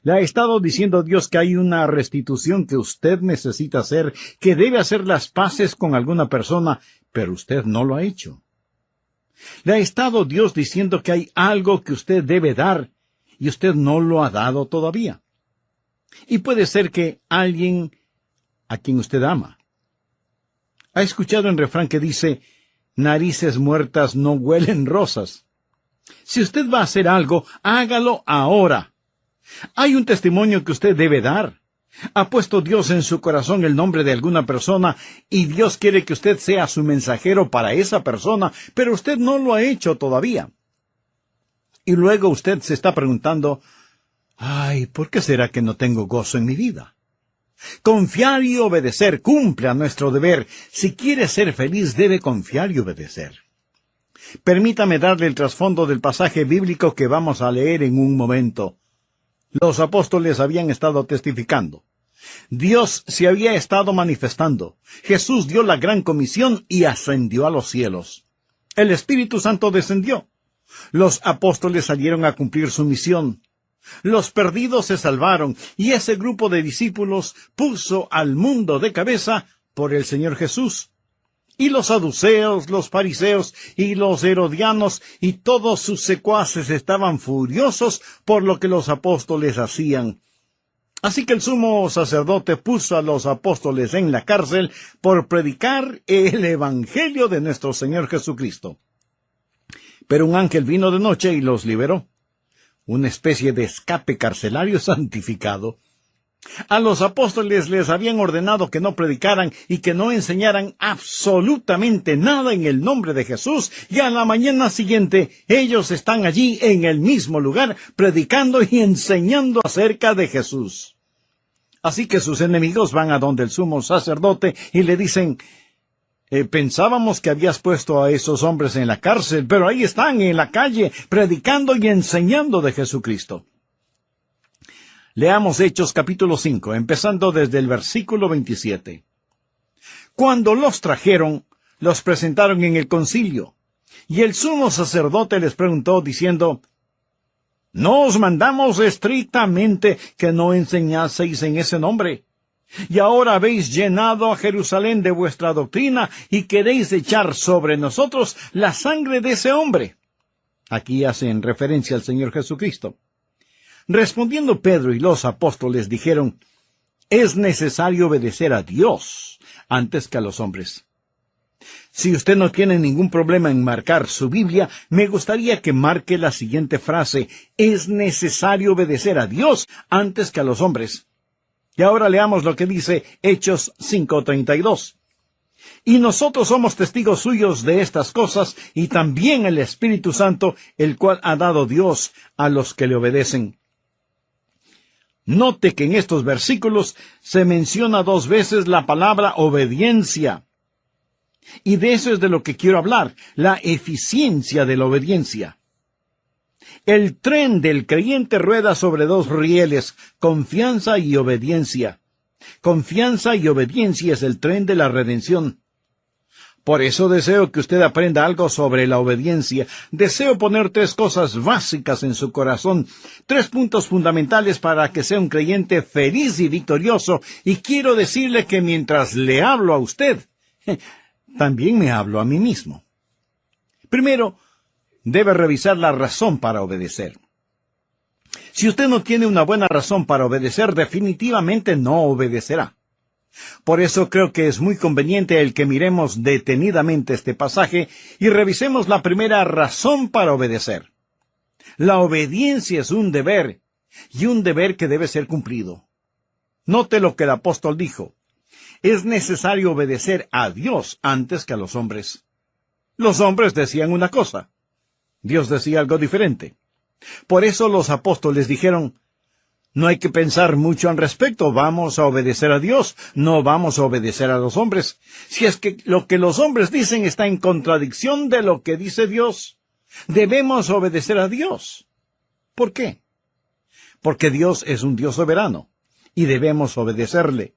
Le ha estado diciendo Dios que hay una restitución que usted necesita hacer, que debe hacer las paces con alguna persona, pero usted no lo ha hecho. Le ha estado Dios diciendo que hay algo que usted debe dar, y usted no lo ha dado todavía. Y puede ser que alguien a quien usted ama. ¿Ha escuchado el refrán que dice, narices muertas no huelen rosas? Si usted va a hacer algo, hágalo ahora. Hay un testimonio que usted debe dar. Ha puesto Dios en su corazón el nombre de alguna persona y Dios quiere que usted sea su mensajero para esa persona, pero usted no lo ha hecho todavía. Y luego usted se está preguntando, ay, ¿por qué será que no tengo gozo en mi vida? Confiar y obedecer, cumpla nuestro deber. Si quiere ser feliz, debe confiar y obedecer. Permítame darle el trasfondo del pasaje bíblico que vamos a leer en un momento. Los apóstoles habían estado testificando. Dios se había estado manifestando. Jesús dio la gran comisión y ascendió a los cielos. El Espíritu Santo descendió. Los apóstoles salieron a cumplir su misión. Los perdidos se salvaron y ese grupo de discípulos puso al mundo de cabeza por el Señor Jesús. Y los saduceos, los fariseos y los herodianos y todos sus secuaces estaban furiosos por lo que los apóstoles hacían. Así que el sumo sacerdote puso a los apóstoles en la cárcel por predicar el evangelio de nuestro Señor Jesucristo. Pero un ángel vino de noche y los liberó. Una especie de escape carcelario santificado. A los apóstoles les habían ordenado que no predicaran y que no enseñaran absolutamente nada en el nombre de Jesús, y a la mañana siguiente ellos están allí en el mismo lugar predicando y enseñando acerca de Jesús. Así que sus enemigos van a donde el sumo sacerdote y le dicen, pensábamos que habías puesto a esos hombres en la cárcel, pero ahí están en la calle predicando y enseñando de Jesucristo. Leamos Hechos capítulo 5, empezando desde el versículo 27. Cuando los trajeron, los presentaron en el concilio, y el sumo sacerdote les preguntó, diciendo, ¿no os mandamos estrictamente que no enseñaseis en ese nombre? Y ahora habéis llenado a Jerusalén de vuestra doctrina, y queréis echar sobre nosotros la sangre de ese hombre. Aquí hacen referencia al Señor Jesucristo. Respondiendo Pedro y los apóstoles dijeron, es necesario obedecer a Dios antes que a los hombres. Si usted no tiene ningún problema en marcar su Biblia, me gustaría que marque la siguiente frase, es necesario obedecer a Dios antes que a los hombres. Y ahora leamos lo que dice Hechos 5:32. Y nosotros somos testigos suyos de estas cosas, y también el Espíritu Santo, el cual ha dado Dios a los que le obedecen. Note que en estos versículos se menciona 2 veces la palabra obediencia. Y de eso es de lo que quiero hablar, la eficiencia de la obediencia. El tren del creyente rueda sobre 2 rieles, confianza y obediencia. Confianza y obediencia es el tren de la redención. Por eso deseo que usted aprenda algo sobre la obediencia. Deseo poner 3 cosas básicas en su corazón, 3 puntos fundamentales para que sea un creyente feliz y victorioso. Y quiero decirle que mientras le hablo a usted, también me hablo a mí mismo. Primero, debe revisar la razón para obedecer. Si usted no tiene una buena razón para obedecer, definitivamente no obedecerá. Por eso creo que es muy conveniente el que miremos detenidamente este pasaje y revisemos la primera razón para obedecer. La obediencia es un deber, y un deber que debe ser cumplido. Note lo que el apóstol dijo. Es necesario obedecer a Dios antes que a los hombres. Los hombres decían una cosa. Dios decía algo diferente. Por eso los apóstoles dijeron, no hay que pensar mucho al respecto, vamos a obedecer a Dios, no vamos a obedecer a los hombres. Si es que lo que los hombres dicen está en contradicción de lo que dice Dios, debemos obedecer a Dios. ¿Por qué? Porque Dios es un Dios soberano, y debemos obedecerle.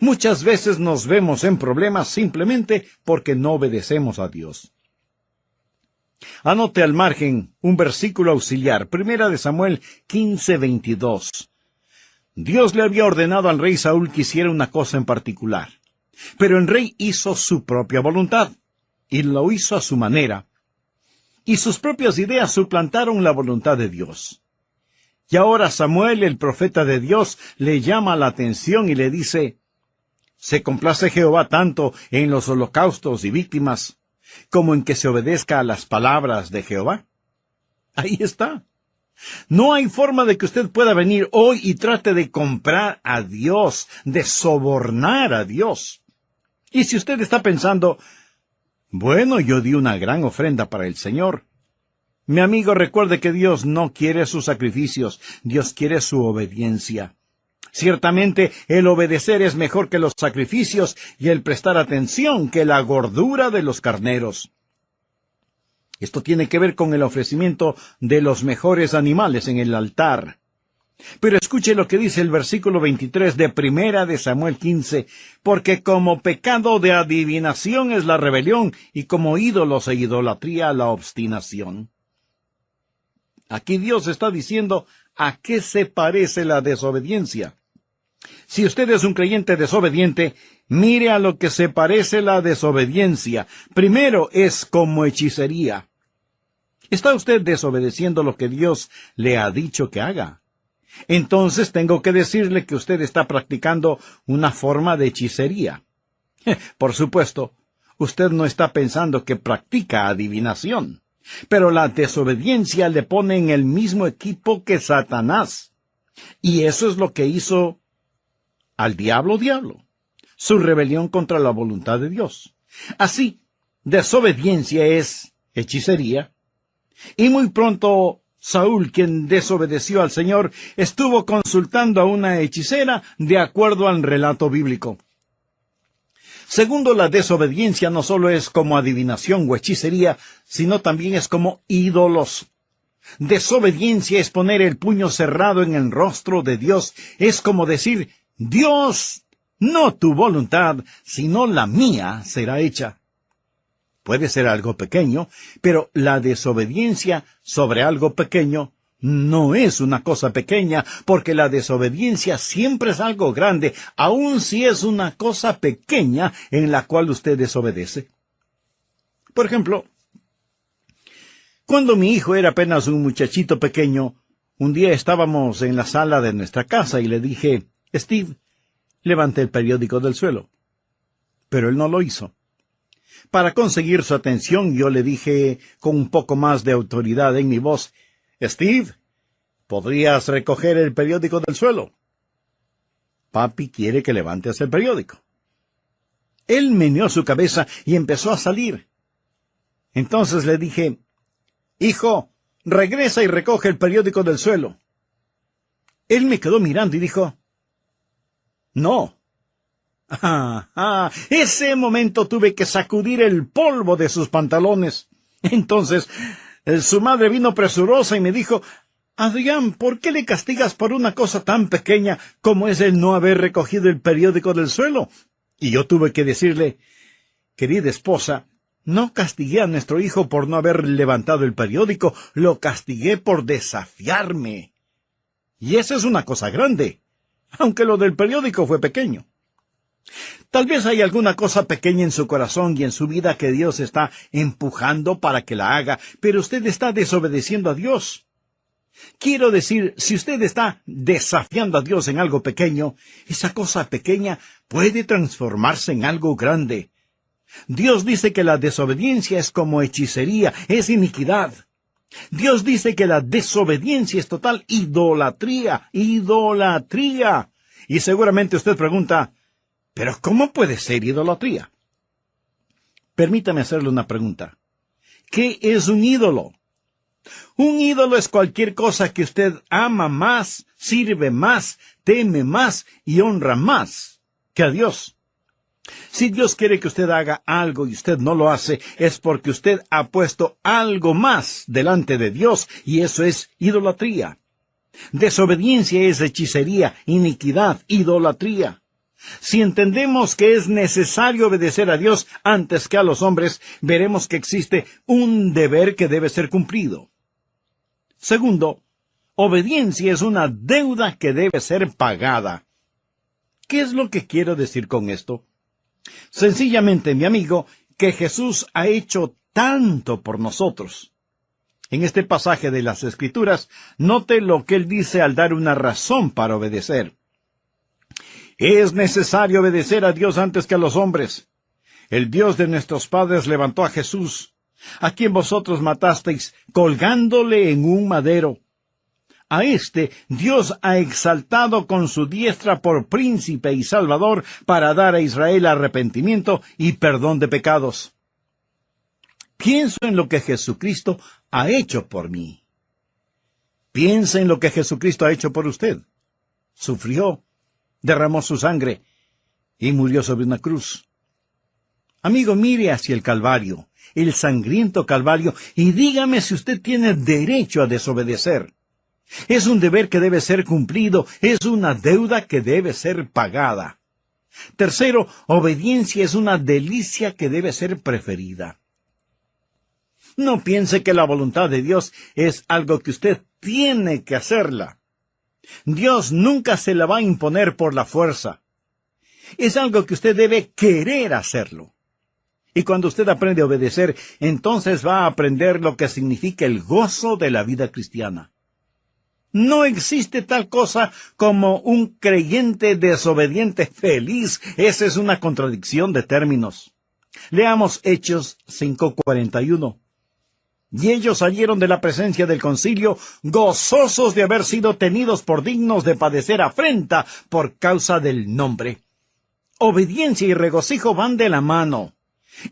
Muchas veces nos vemos en problemas simplemente porque no obedecemos a Dios. Anote al margen un versículo auxiliar, 1 Samuel 15:22. Dios le había ordenado al rey Saúl que hiciera una cosa en particular, pero el rey hizo su propia voluntad, y lo hizo a su manera, y sus propias ideas suplantaron la voluntad de Dios. Y ahora Samuel, el profeta de Dios, le llama la atención y le dice, ¿se complace Jehová tanto en los holocaustos y víctimas como en que se obedezca a las palabras de Jehová? Ahí está. No hay forma de que usted pueda venir hoy y trate de comprar a Dios, de sobornar a Dios. Y si usted está pensando, bueno, yo di una gran ofrenda para el Señor. Mi amigo, recuerde que Dios no quiere sus sacrificios, Dios quiere su obediencia. Ciertamente, el obedecer es mejor que los sacrificios y el prestar atención que la gordura de los carneros. Esto tiene que ver con el ofrecimiento de los mejores animales en el altar. Pero escuche lo que dice el versículo 23 de Primera de Samuel 15, porque como pecado de adivinación es la rebelión, y como ídolos e idolatría la obstinación. Aquí Dios está diciendo a qué se parece la desobediencia. Si usted es un creyente desobediente, mire a lo que se parece la desobediencia. Primero es como hechicería. ¿Está usted desobedeciendo lo que Dios le ha dicho que haga? Entonces tengo que decirle que usted está practicando una forma de hechicería. Por supuesto, usted no está pensando que practica adivinación. Pero la desobediencia le pone en el mismo equipo que Satanás. Y eso es lo que hizo al diablo, su rebelión contra la voluntad de Dios. Así, desobediencia es hechicería. Y muy pronto Saúl, quien desobedeció al Señor, estuvo consultando a una hechicera de acuerdo al relato bíblico. Segundo, la desobediencia no solo es como adivinación o hechicería, sino también es como ídolos. Desobediencia es poner el puño cerrado en el rostro de Dios. Es como decir, Dios, no tu voluntad, sino la mía será hecha. Puede ser algo pequeño, pero la desobediencia sobre algo pequeño no es una cosa pequeña, porque la desobediencia siempre es algo grande, aun si es una cosa pequeña en la cual usted desobedece. Por ejemplo, cuando mi hijo era apenas un muchachito pequeño, un día estábamos en la sala de nuestra casa y le dije, Steve, levante el periódico del suelo. Pero él no lo hizo. Para conseguir su atención, yo le dije con un poco más de autoridad en mi voz, Steve, ¿podrías recoger el periódico del suelo? Papi quiere que levantes el periódico. Él meneó su cabeza y empezó a salir. Entonces le dije, hijo, regresa y recoge el periódico del suelo. Él me quedó mirando y dijo, no. Ese momento tuve que sacudir el polvo de sus pantalones. Entonces, su madre vino presurosa y me dijo, Adrián, ¿por qué le castigas por una cosa tan pequeña como es el no haber recogido el periódico del suelo? Y yo tuve que decirle, querida esposa, no castigué a nuestro hijo por no haber levantado el periódico, lo castigué por desafiarme. Y esa es una cosa grande, aunque lo del periódico fue pequeño. Tal vez hay alguna cosa pequeña en su corazón y en su vida que Dios está empujando para que la haga, pero usted está desobedeciendo a Dios. Quiero decir, si usted está desafiando a Dios en algo pequeño, esa cosa pequeña puede transformarse en algo grande. Dios dice que la desobediencia es como hechicería, es iniquidad. Dios dice que la desobediencia es total idolatría. Y seguramente usted pregunta, ¿pero cómo puede ser idolatría? Permítame hacerle una pregunta. ¿Qué es un ídolo? Un ídolo es cualquier cosa que usted ama más, sirve más, teme más y honra más que a Dios. Si Dios quiere que usted haga algo y usted no lo hace, es porque usted ha puesto algo más delante de Dios, y eso es idolatría. Desobediencia es hechicería, iniquidad, idolatría. Si entendemos que es necesario obedecer a Dios antes que a los hombres, veremos que existe un deber que debe ser cumplido. Segundo, Obediencia es una deuda que debe ser pagada. ¿Qué es lo que quiero decir con esto? Sencillamente, mi amigo, que Jesús ha hecho tanto por nosotros. En este pasaje de las Escrituras, note lo que él dice al dar una razón para obedecer. Es necesario obedecer a Dios antes que a los hombres. El Dios de nuestros padres levantó a Jesús, a quien vosotros matasteis, colgándole en un madero. A este Dios ha exaltado con su diestra por príncipe y salvador para dar a Israel arrepentimiento y perdón de pecados. Pienso en lo que Jesucristo ha hecho por mí. Piensa en lo que Jesucristo ha hecho por usted. Sufrió, derramó su sangre y murió sobre una cruz. Amigo, mire hacia el Calvario, el sangriento Calvario, y dígame si usted tiene derecho a desobedecer. Es un deber que debe ser cumplido, es una deuda que debe ser pagada. Tercero, obediencia es una delicia que debe ser preferida. No piense que la voluntad de Dios es algo que usted tiene que hacerla. Dios nunca se la va a imponer por la fuerza. Es algo que usted debe querer hacerlo. Y cuando usted aprende a obedecer, entonces va a aprender lo que significa el gozo de la vida cristiana. No existe tal cosa como un creyente desobediente feliz. Esa es una contradicción de términos. Leamos Hechos 5:41. Y ellos salieron de la presencia del concilio, gozosos de haber sido tenidos por dignos de padecer afrenta por causa del nombre. Obediencia y regocijo van de la mano.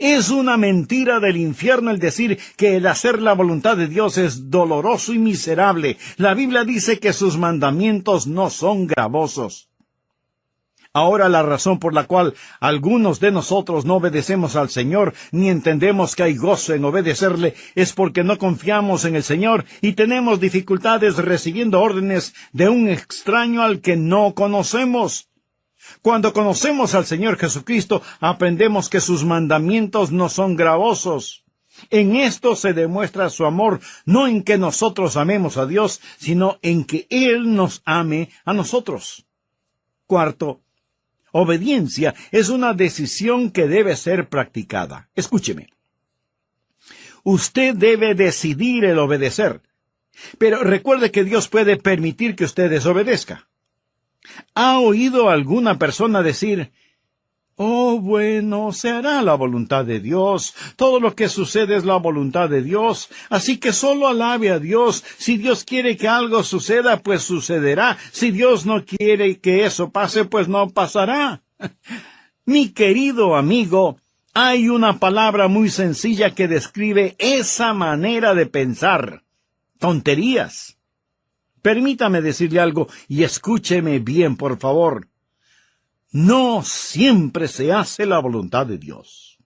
Es una mentira del infierno el decir que el hacer la voluntad de Dios es doloroso y miserable. La Biblia dice que sus mandamientos no son gravosos. Ahora la razón por la cual algunos de nosotros no obedecemos al Señor, ni entendemos que hay gozo en obedecerle, es porque no confiamos en el Señor y tenemos dificultades recibiendo órdenes de un extraño al que no conocemos. Cuando conocemos al Señor Jesucristo, aprendemos que sus mandamientos no son gravosos. En esto se demuestra su amor, no en que nosotros amemos a Dios, sino en que Él nos ame a nosotros. Cuarto, obediencia es una decisión que debe ser practicada. Escúcheme. Usted debe decidir el obedecer, pero recuerde que Dios puede permitir que usted desobedezca. ¿Ha oído alguna persona decir, oh, bueno, se hará la voluntad de Dios, todo lo que sucede es la voluntad de Dios, así que solo alabe a Dios, si Dios quiere que algo suceda, pues sucederá, si Dios no quiere que eso pase, pues no pasará? Mi querido amigo, hay una palabra muy sencilla que describe esa manera de pensar: tonterías. Permítame decirle algo y escúcheme bien, por favor. No siempre se hace la voluntad de Dios.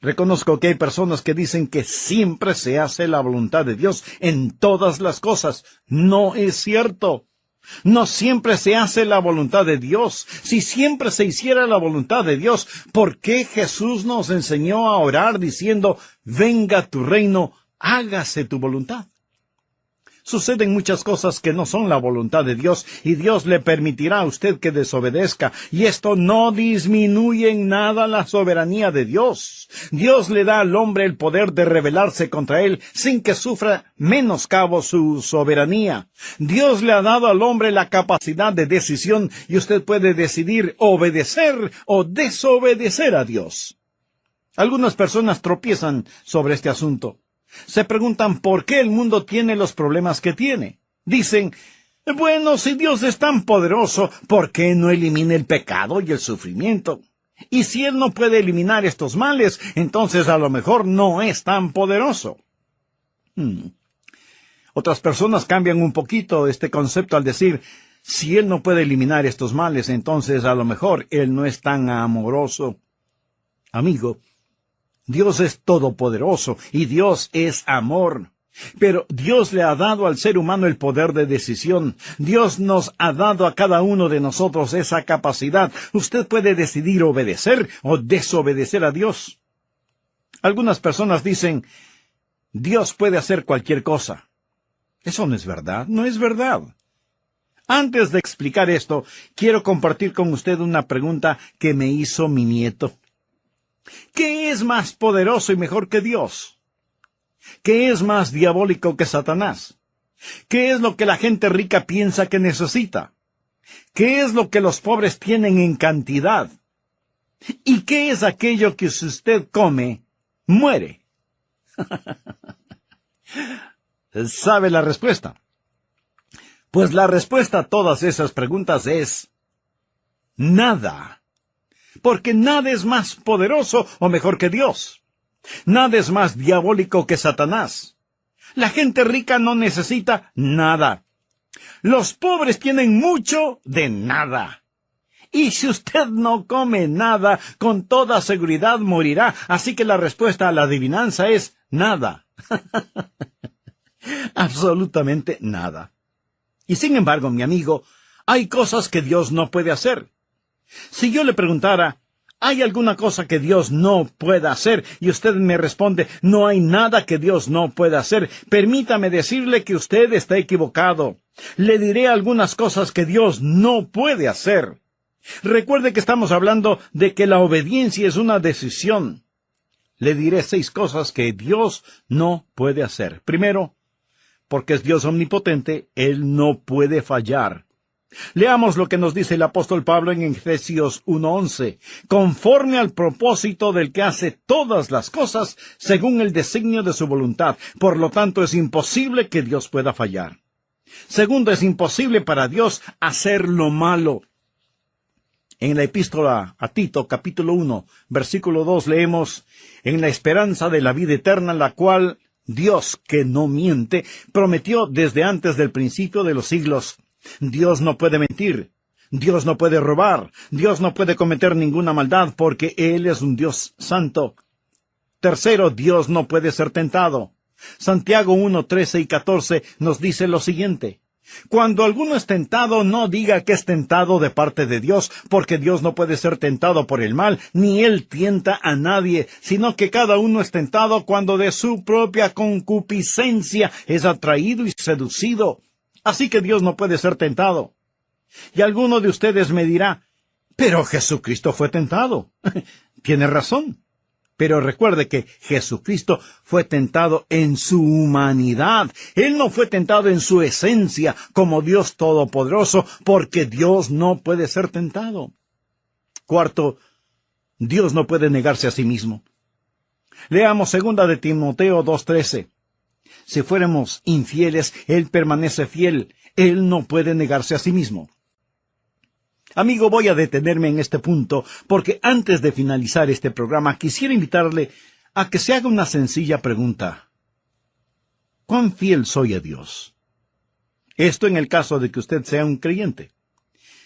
Reconozco que hay personas que dicen que siempre se hace la voluntad de Dios en todas las cosas. No es cierto. No siempre se hace la voluntad de Dios. Si siempre se hiciera la voluntad de Dios, ¿por qué Jesús nos enseñó a orar diciendo, venga tu reino, hágase tu voluntad? Suceden muchas cosas que no son la voluntad de Dios y Dios le permitirá a usted que desobedezca, y esto no disminuye en nada la soberanía de Dios. Dios le da al hombre el poder de rebelarse contra él sin que sufra menoscabo su soberanía. Dios le ha dado al hombre la capacidad de decisión y usted puede decidir obedecer o desobedecer a Dios. Algunas personas tropiezan sobre este asunto. Se preguntan por qué el mundo tiene los problemas que tiene. Dicen, bueno, si Dios es tan poderoso, ¿por qué no elimina el pecado y el sufrimiento? Y si Él no puede eliminar estos males, entonces a lo mejor no es tan poderoso. Otras personas cambian un poquito este concepto al decir, si Él no puede eliminar estos males, entonces a lo mejor Él no es tan amoroso. Amigo, Dios es todopoderoso y Dios es amor. Pero Dios le ha dado al ser humano el poder de decisión. Dios nos ha dado a cada uno de nosotros esa capacidad. Usted puede decidir obedecer o desobedecer a Dios. Algunas personas dicen, Dios puede hacer cualquier cosa. Eso no es verdad, no es verdad. Antes de explicar esto, quiero compartir con usted una pregunta que me hizo mi nieto. ¿Qué es más poderoso y mejor que Dios? ¿Qué es más diabólico que Satanás? ¿Qué es lo que la gente rica piensa que necesita? ¿Qué es lo que los pobres tienen en cantidad? ¿Y qué es aquello que si usted come, muere? ¿Sabe la respuesta? Pues la respuesta a todas esas preguntas es nada. Porque nada es más poderoso o mejor que Dios. Nada es más diabólico que Satanás. La gente rica no necesita nada. Los pobres tienen mucho de nada. Y si usted no come nada, con toda seguridad morirá. Así que la respuesta a la adivinanza es nada. Absolutamente nada. Y sin embargo, mi amigo, hay cosas que Dios no puede hacer. Si yo le preguntara, ¿hay alguna cosa que Dios no pueda hacer? Y usted me responde, no hay nada que Dios no pueda hacer. Permítame decirle que usted está equivocado. Le diré algunas cosas que Dios no puede hacer. Recuerde que estamos hablando de que la obediencia es una decisión. Le diré 6 cosas que Dios no puede hacer. Primero, porque es Dios omnipotente, Él no puede fallar. Leamos lo que nos dice el apóstol Pablo en Efesios 1:11. Conforme al propósito del que hace todas las cosas según el designio de su voluntad. Por lo tanto, es imposible que Dios pueda fallar. Segundo, es imposible para Dios hacer lo malo. En la epístola a Tito, capítulo 1, versículo 2, leemos, en la esperanza de la vida eterna, la cual Dios, que no miente, prometió desde antes del principio de los siglos. Dios no puede mentir, Dios no puede robar, Dios no puede cometer ninguna maldad, porque Él es un Dios santo. Tercero, Dios no puede ser tentado. Santiago 1, 13 y 14 nos dice lo siguiente. Cuando alguno es tentado, no diga que es tentado de parte de Dios, porque Dios no puede ser tentado por el mal, ni Él tienta a nadie, sino que cada uno es tentado cuando de su propia concupiscencia es atraído y seducido. Así que Dios no puede ser tentado. Y alguno de ustedes me dirá, pero Jesucristo fue tentado. Tiene razón. Pero recuerde que Jesucristo fue tentado en su humanidad. Él no fue tentado en su esencia como Dios Todopoderoso, porque Dios no puede ser tentado. Cuarto, Dios no puede negarse a sí mismo. Leamos 2 de Timoteo 2:13. Si fuéramos infieles, Él permanece fiel. Él no puede negarse a sí mismo. Amigo, voy a detenerme en este punto, porque antes de finalizar este programa quisiera invitarle a que se haga una sencilla pregunta. ¿Cuán fiel soy a Dios? Esto en el caso de que usted sea un creyente.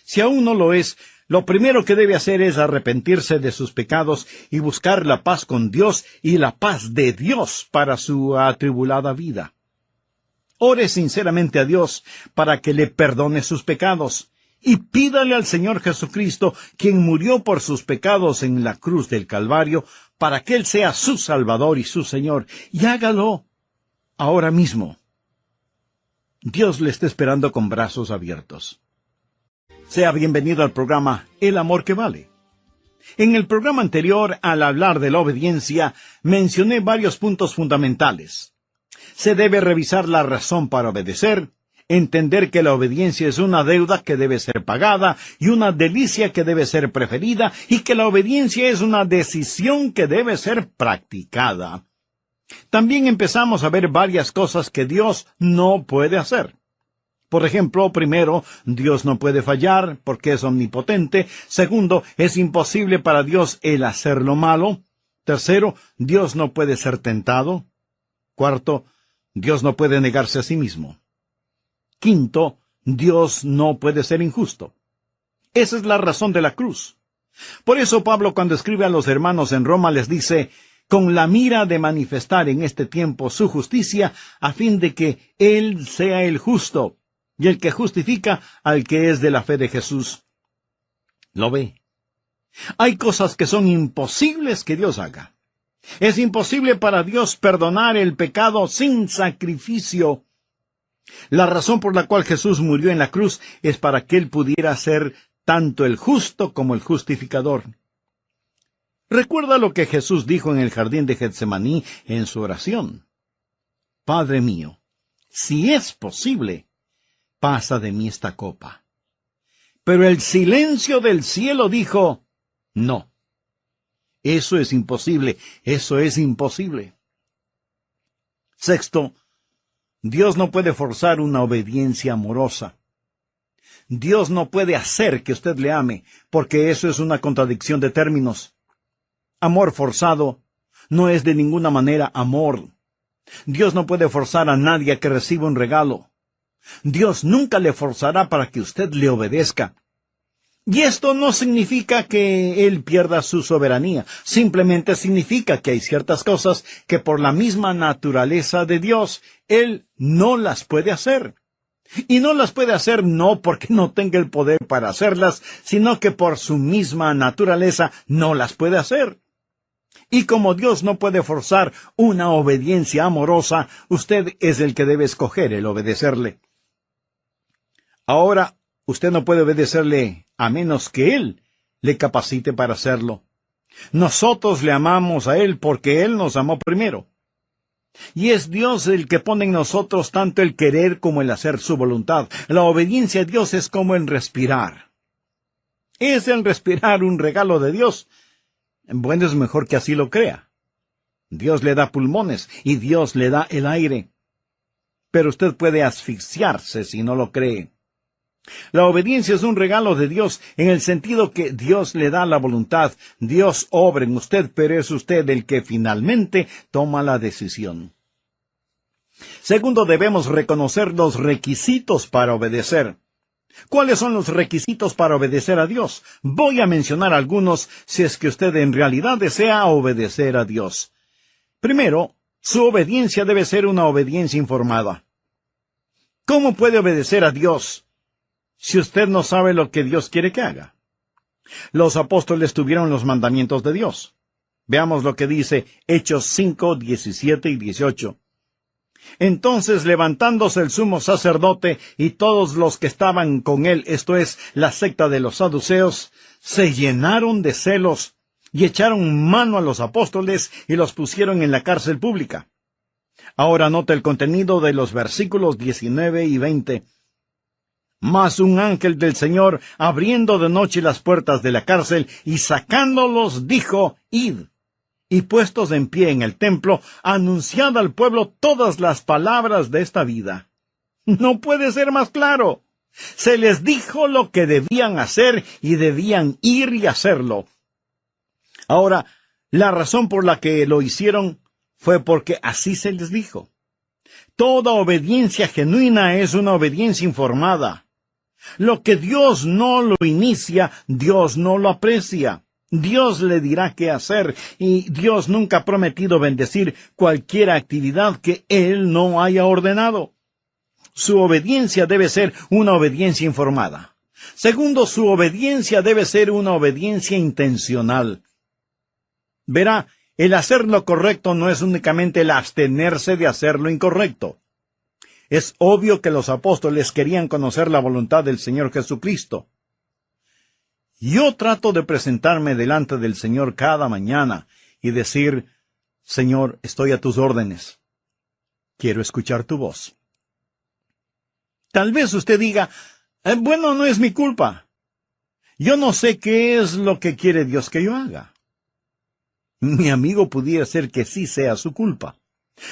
Si aún no lo es, lo primero que debe hacer es arrepentirse de sus pecados y buscar la paz con Dios y la paz de Dios para su atribulada vida. Ore sinceramente a Dios para que le perdone sus pecados. Y pídale al Señor Jesucristo, quien murió por sus pecados en la cruz del Calvario, para que Él sea su Salvador y su Señor. Y hágalo ahora mismo. Dios le está esperando con brazos abiertos. Sea bienvenido al programa El Amor que Vale. En el programa anterior, al hablar de la obediencia, mencioné varios puntos fundamentales. Se debe revisar la razón para obedecer, entender que la obediencia es una deuda que debe ser pagada y una delicia que debe ser preferida, y que la obediencia es una decisión que debe ser practicada. También empezamos a ver varias cosas que Dios no puede hacer. Por ejemplo, primero, Dios no puede fallar porque es omnipotente. Segundo, es imposible para Dios el hacer lo malo. Tercero, Dios no puede ser tentado. Cuarto, Dios no puede negarse a sí mismo. Quinto, Dios no puede ser injusto. Esa es la razón de la cruz. Por eso Pablo, cuando escribe a los hermanos en Roma, les dice, con la mira de manifestar en este tiempo su justicia, a fin de que Él sea el justo, y el que justifica al que es de la fe de Jesús. ¿Lo ve? Hay cosas que son imposibles que Dios haga. Es imposible para Dios perdonar el pecado sin sacrificio. La razón por la cual Jesús murió en la cruz es para que Él pudiera ser tanto el justo como el justificador. Recuerda lo que Jesús dijo en el jardín de Getsemaní en su oración. Padre mío, si es posible, pasa de mí esta copa. Pero el silencio del cielo dijo, no. Eso es imposible, eso es imposible. Sexto, Dios no puede forzar una obediencia amorosa. Dios no puede hacer que usted le ame, porque eso es una contradicción de términos. Amor forzado no es de ninguna manera amor. Dios no puede forzar a nadie a que reciba un regalo. Dios nunca le forzará para que usted le obedezca. Y esto no significa que Él pierda su soberanía. Simplemente significa que hay ciertas cosas que por la misma naturaleza de Dios, Él no las puede hacer. Y no las puede hacer no porque no tenga el poder para hacerlas, sino que por su misma naturaleza no las puede hacer. Y como Dios no puede forzar una obediencia amorosa, usted es el que debe escoger el obedecerle. Ahora, usted no puede obedecerle a menos que Él le capacite para hacerlo. Nosotros le amamos a Él porque Él nos amó primero. Y es Dios el que pone en nosotros tanto el querer como el hacer su voluntad. La obediencia a Dios es como el respirar. ¿Es el respirar un regalo de Dios? Bueno, es mejor que así lo crea. Dios le da pulmones y Dios le da el aire. Pero usted puede asfixiarse si no lo cree. La obediencia es un regalo de Dios en el sentido que Dios le da la voluntad. Dios obra en usted, pero es usted el que finalmente toma la decisión. Segundo, debemos reconocer los requisitos para obedecer. ¿Cuáles son los requisitos para obedecer a Dios? Voy a mencionar algunos si es que usted en realidad desea obedecer a Dios. Primero, su obediencia debe ser una obediencia informada. ¿Cómo puede obedecer a Dios si usted no sabe lo que Dios quiere que haga? Los apóstoles tuvieron los mandamientos de Dios. Veamos lo que dice Hechos 5, 17 y 18. Entonces, levantándose el sumo sacerdote y todos los que estaban con él, esto es, la secta de los saduceos, se llenaron de celos y echaron mano a los apóstoles y los pusieron en la cárcel pública. Ahora nota el contenido de los versículos 19 y 20. Mas un ángel del Señor, abriendo de noche las puertas de la cárcel y sacándolos, dijo, id. Y puestos en pie en el templo, anunciad al pueblo todas las palabras de esta vida. No puede ser más claro. Se les dijo lo que debían hacer y debían ir y hacerlo. Ahora, la razón por la que lo hicieron fue porque así se les dijo. Toda obediencia genuina es una obediencia informada. Lo que Dios no lo inicia, Dios no lo aprecia. Dios le dirá qué hacer, y Dios nunca ha prometido bendecir cualquier actividad que Él no haya ordenado. Su obediencia debe ser una obediencia informada. Segundo, su obediencia debe ser una obediencia intencional. Verá, el hacer lo correcto no es únicamente el abstenerse de hacer lo incorrecto. Es obvio que los apóstoles querían conocer la voluntad del Señor Jesucristo. Yo trato de presentarme delante del Señor cada mañana y decir, Señor, estoy a tus órdenes. Quiero escuchar tu voz. Tal vez usted diga, bueno, no es mi culpa. Yo no sé qué es lo que quiere Dios que yo haga. Mi amigo, pudiera ser que sí sea su culpa.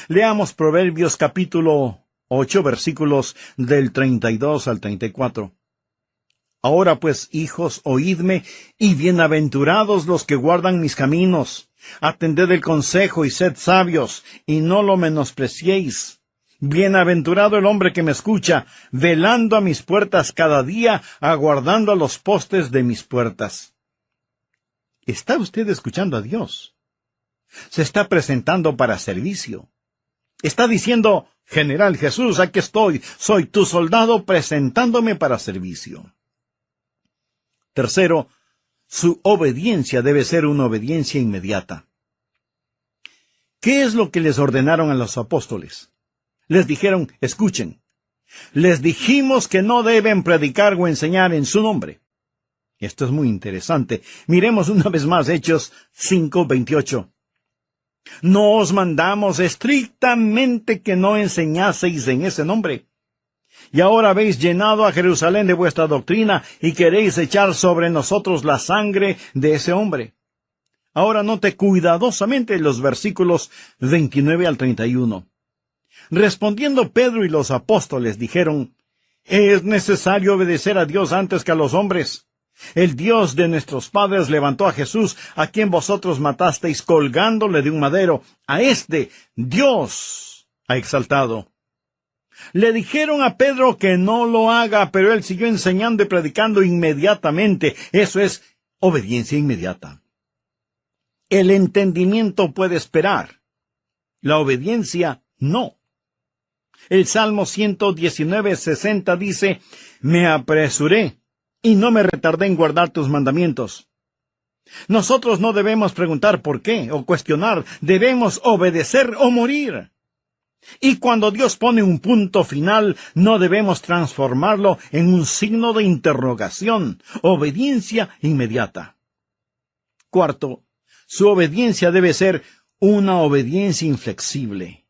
Leamos Proverbios capítulo 8, versículos del 32 al 34. Ahora pues, hijos, oídme, y bienaventurados los que guardan mis caminos. Atended el consejo y sed sabios, y no lo menospreciéis. Bienaventurado el hombre que me escucha, velando a mis puertas cada día, aguardando a los postes de mis puertas. ¿Está usted escuchando a Dios? Se está presentando para servicio. Está diciendo, General Jesús, aquí estoy, soy tu soldado presentándome para servicio. Tercero, su obediencia debe ser una obediencia inmediata. ¿Qué es lo que les ordenaron a los apóstoles? Les dijeron, escuchen, Les dijimos que no deben predicar o enseñar en su nombre. Esto es muy interesante. Miremos una vez más Hechos 5:28. No os mandamos estrictamente que no enseñaseis en ese nombre. Y ahora habéis llenado a Jerusalén de vuestra doctrina y queréis echar sobre nosotros la sangre de ese hombre. Ahora note cuidadosamente los versículos 29 al 31. Respondiendo Pedro y los apóstoles dijeron, es necesario obedecer a Dios antes que a los hombres. El Dios de nuestros padres levantó a Jesús, a quien vosotros matasteis colgándole de un madero. A este Dios ha exaltado. Le dijeron a Pedro que no lo haga, pero él siguió enseñando y predicando inmediatamente. Eso es obediencia inmediata. El entendimiento puede esperar. La obediencia no. El Salmo 119:60 dice, me apresuré y no me retardé en guardar tus mandamientos. Nosotros no debemos preguntar por qué o cuestionar, debemos obedecer o morir. Y cuando Dios pone un punto final, no debemos transformarlo en un signo de interrogación. Obediencia inmediata. Cuarto, su obediencia debe ser una obediencia inflexible.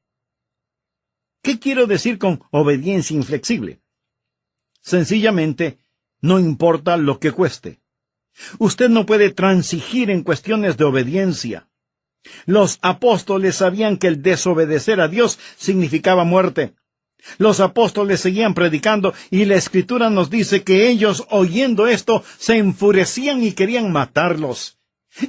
¿Qué quiero decir con obediencia inflexible? Sencillamente, no importa lo que cueste. Usted no puede transigir en cuestiones de obediencia. Los apóstoles sabían que el desobedecer a Dios significaba muerte. Los apóstoles seguían predicando y la Escritura nos dice que ellos, oyendo esto, se enfurecían y querían matarlos.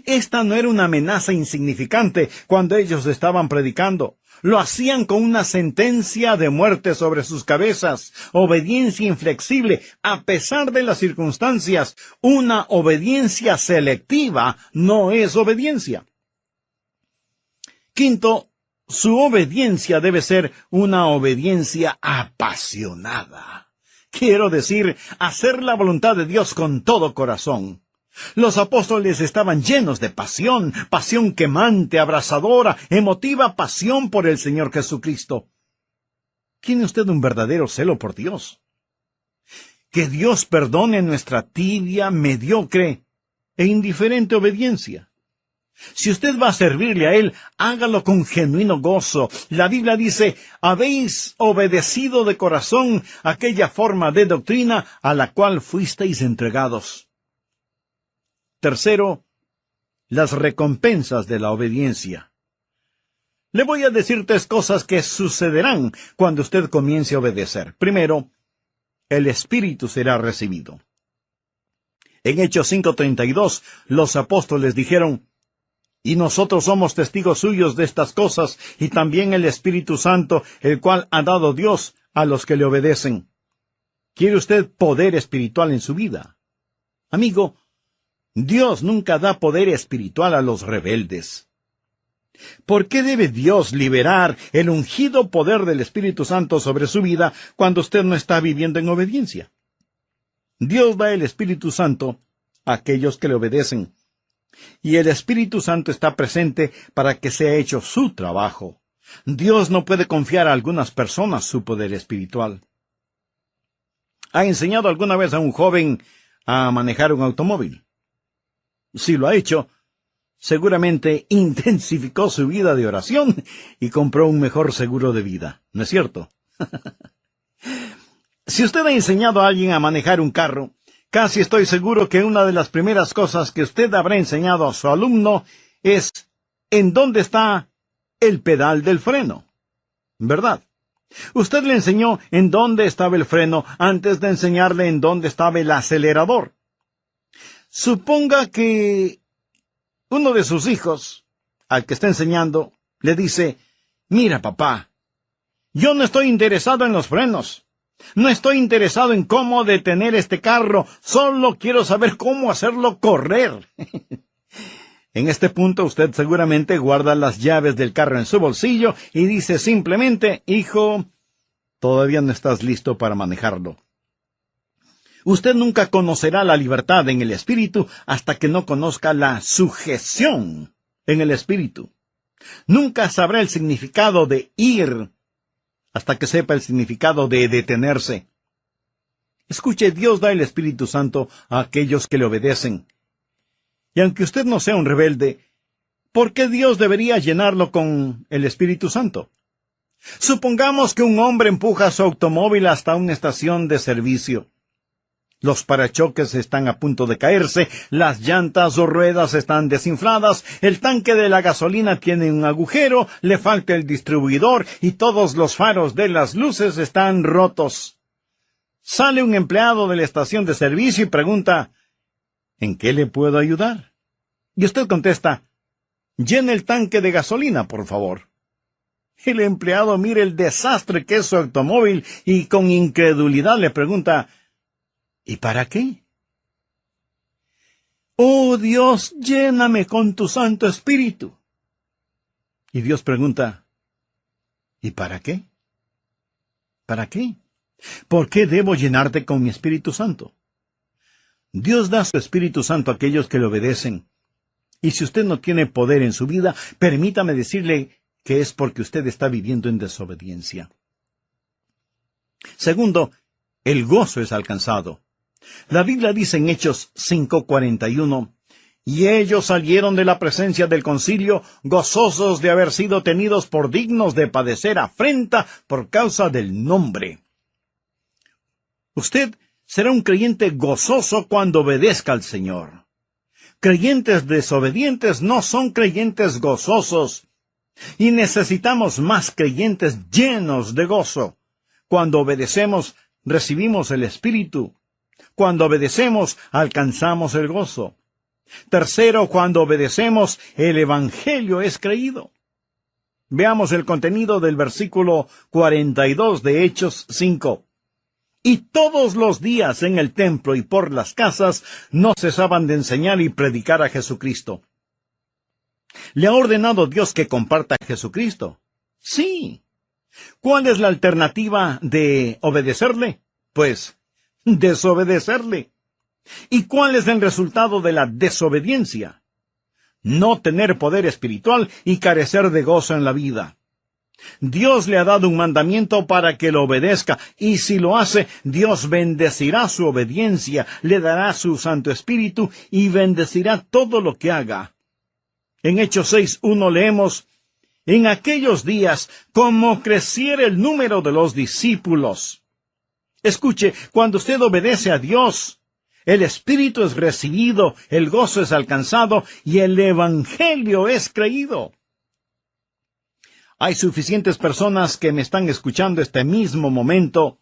Esta no era una amenaza insignificante cuando ellos estaban predicando. Lo hacían con una sentencia de muerte sobre sus cabezas. Obediencia inflexible, a pesar de las circunstancias. Una obediencia selectiva no es obediencia. Quinto, su obediencia debe ser una obediencia apasionada. Quiero decir, hacer la voluntad de Dios con todo corazón. Los apóstoles estaban llenos de pasión, pasión quemante, abrasadora, emotiva pasión por el Señor Jesucristo. ¿Tiene usted un verdadero celo por Dios? Que Dios perdone nuestra tibia, mediocre e indiferente obediencia. Si usted va a servirle a Él, hágalo con genuino gozo. La Biblia dice, habéis obedecido de corazón aquella forma de doctrina a la cual fuisteis entregados. Tercero, las recompensas de la obediencia. Le voy a decir tres cosas que sucederán cuando usted comience a obedecer. Primero, el Espíritu será recibido. En Hechos 5:32, los apóstoles dijeron, y nosotros somos testigos suyos de estas cosas, y también el Espíritu Santo, el cual ha dado Dios a los que le obedecen. ¿Quiere usted poder espiritual en su vida? Amigo, Dios nunca da poder espiritual a los rebeldes. ¿Por qué debe Dios liberar el ungido poder del Espíritu Santo sobre su vida cuando usted no está viviendo en obediencia? Dios da el Espíritu Santo a aquellos que le obedecen. Y el Espíritu Santo está presente para que sea hecho su trabajo. Dios no puede confiar a algunas personas su poder espiritual. ¿Ha enseñado alguna vez a un joven a manejar un automóvil? Si lo ha hecho, seguramente intensificó su vida de oración y compró un mejor seguro de vida. ¿No es cierto? Si usted ha enseñado a alguien a manejar un carro, casi estoy seguro que una de las primeras cosas que usted habrá enseñado a su alumno es en dónde está el pedal del freno. ¿Verdad? Usted le enseñó en dónde estaba el freno antes de enseñarle en dónde estaba el acelerador. Suponga que uno de sus hijos, al que está enseñando, le dice, mira papá, yo no estoy interesado en los frenos. No estoy interesado en cómo detener este carro, solo quiero saber cómo hacerlo correr. En este punto usted seguramente guarda las llaves del carro en su bolsillo y dice simplemente, hijo, todavía no estás listo para manejarlo. Usted nunca conocerá la libertad en el Espíritu hasta que no conozca la sujeción en el Espíritu. Nunca sabrá el significado de ir hasta que sepa el significado de detenerse. Escuche, Dios da el Espíritu Santo a aquellos que le obedecen. Y aunque usted no sea un rebelde, ¿por qué Dios debería llenarlo con el Espíritu Santo? Supongamos que un hombre empuja su automóvil hasta una estación de servicio. Los parachoques están a punto de caerse, las llantas o ruedas están desinfladas, el tanque de la gasolina tiene un agujero, le falta el distribuidor y todos los faros de las luces están rotos. Sale un empleado de la estación de servicio y pregunta, ¿en qué le puedo ayudar? Y usted contesta, llene el tanque de gasolina, por favor. El empleado mira el desastre que es su automóvil y con incredulidad le pregunta, ¿y para qué? Oh Dios, lléname con tu Santo Espíritu. Y Dios pregunta, ¿y para qué? ¿Para qué? ¿Por qué debo llenarte con mi Espíritu Santo? Dios da su Espíritu Santo a aquellos que le obedecen. Y si usted no tiene poder en su vida, permítame decirle que es porque usted está viviendo en desobediencia. Segundo, el gozo es alcanzado. La Biblia dice en Hechos 5:41, y ellos salieron de la presencia del concilio, gozosos de haber sido tenidos por dignos de padecer afrenta por causa del nombre. Usted será un creyente gozoso cuando obedezca al Señor. Creyentes desobedientes no son creyentes gozosos. Y necesitamos más creyentes llenos de gozo. Cuando obedecemos, recibimos el Espíritu. Cuando obedecemos, alcanzamos el gozo. Tercero, cuando obedecemos, el Evangelio es creído. Veamos el contenido del versículo 42 de Hechos 5. Y todos los días en el templo y por las casas no cesaban de enseñar y predicar a Jesucristo. ¿Le ha ordenado Dios que comparta a Jesucristo? Sí. ¿Cuál es la alternativa de obedecerle? Pues, desobedecerle. ¿Y cuál es el resultado de la desobediencia? No tener poder espiritual y carecer de gozo en la vida. Dios le ha dado un mandamiento para que lo obedezca, y si lo hace, Dios bendecirá su obediencia, le dará su Santo Espíritu y bendecirá todo lo que haga. En Hechos 6:1 leemos, en aquellos días, como creciera el número de los discípulos. Escuche, cuando usted obedece a Dios, el Espíritu es recibido, el gozo es alcanzado y el Evangelio es creído. Hay suficientes personas que me están escuchando este mismo momento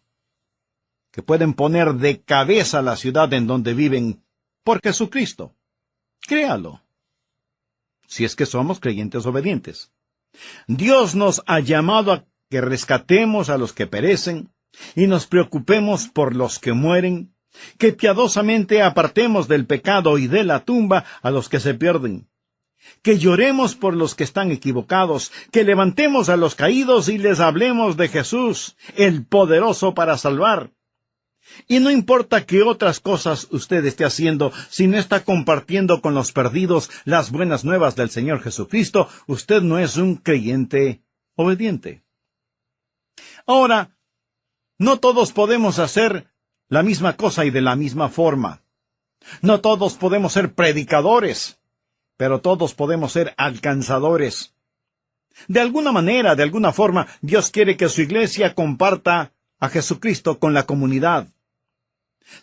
que pueden poner de cabeza la ciudad en donde viven por Jesucristo. Créalo. Si es que somos creyentes obedientes. Dios nos ha llamado a que rescatemos a los que perecen y nos preocupemos por los que mueren, que piadosamente apartemos del pecado y de la tumba a los que se pierden, que lloremos por los que están equivocados, que levantemos a los caídos y les hablemos de Jesús, el poderoso para salvar. Y no importa qué otras cosas usted esté haciendo, si no está compartiendo con los perdidos las buenas nuevas del Señor Jesucristo, usted no es un creyente obediente. Ahora, no todos podemos hacer la misma cosa y de la misma forma. No todos podemos ser predicadores, pero todos podemos ser alcanzadores. De alguna manera, de alguna forma, Dios quiere que su iglesia comparta a Jesucristo con la comunidad.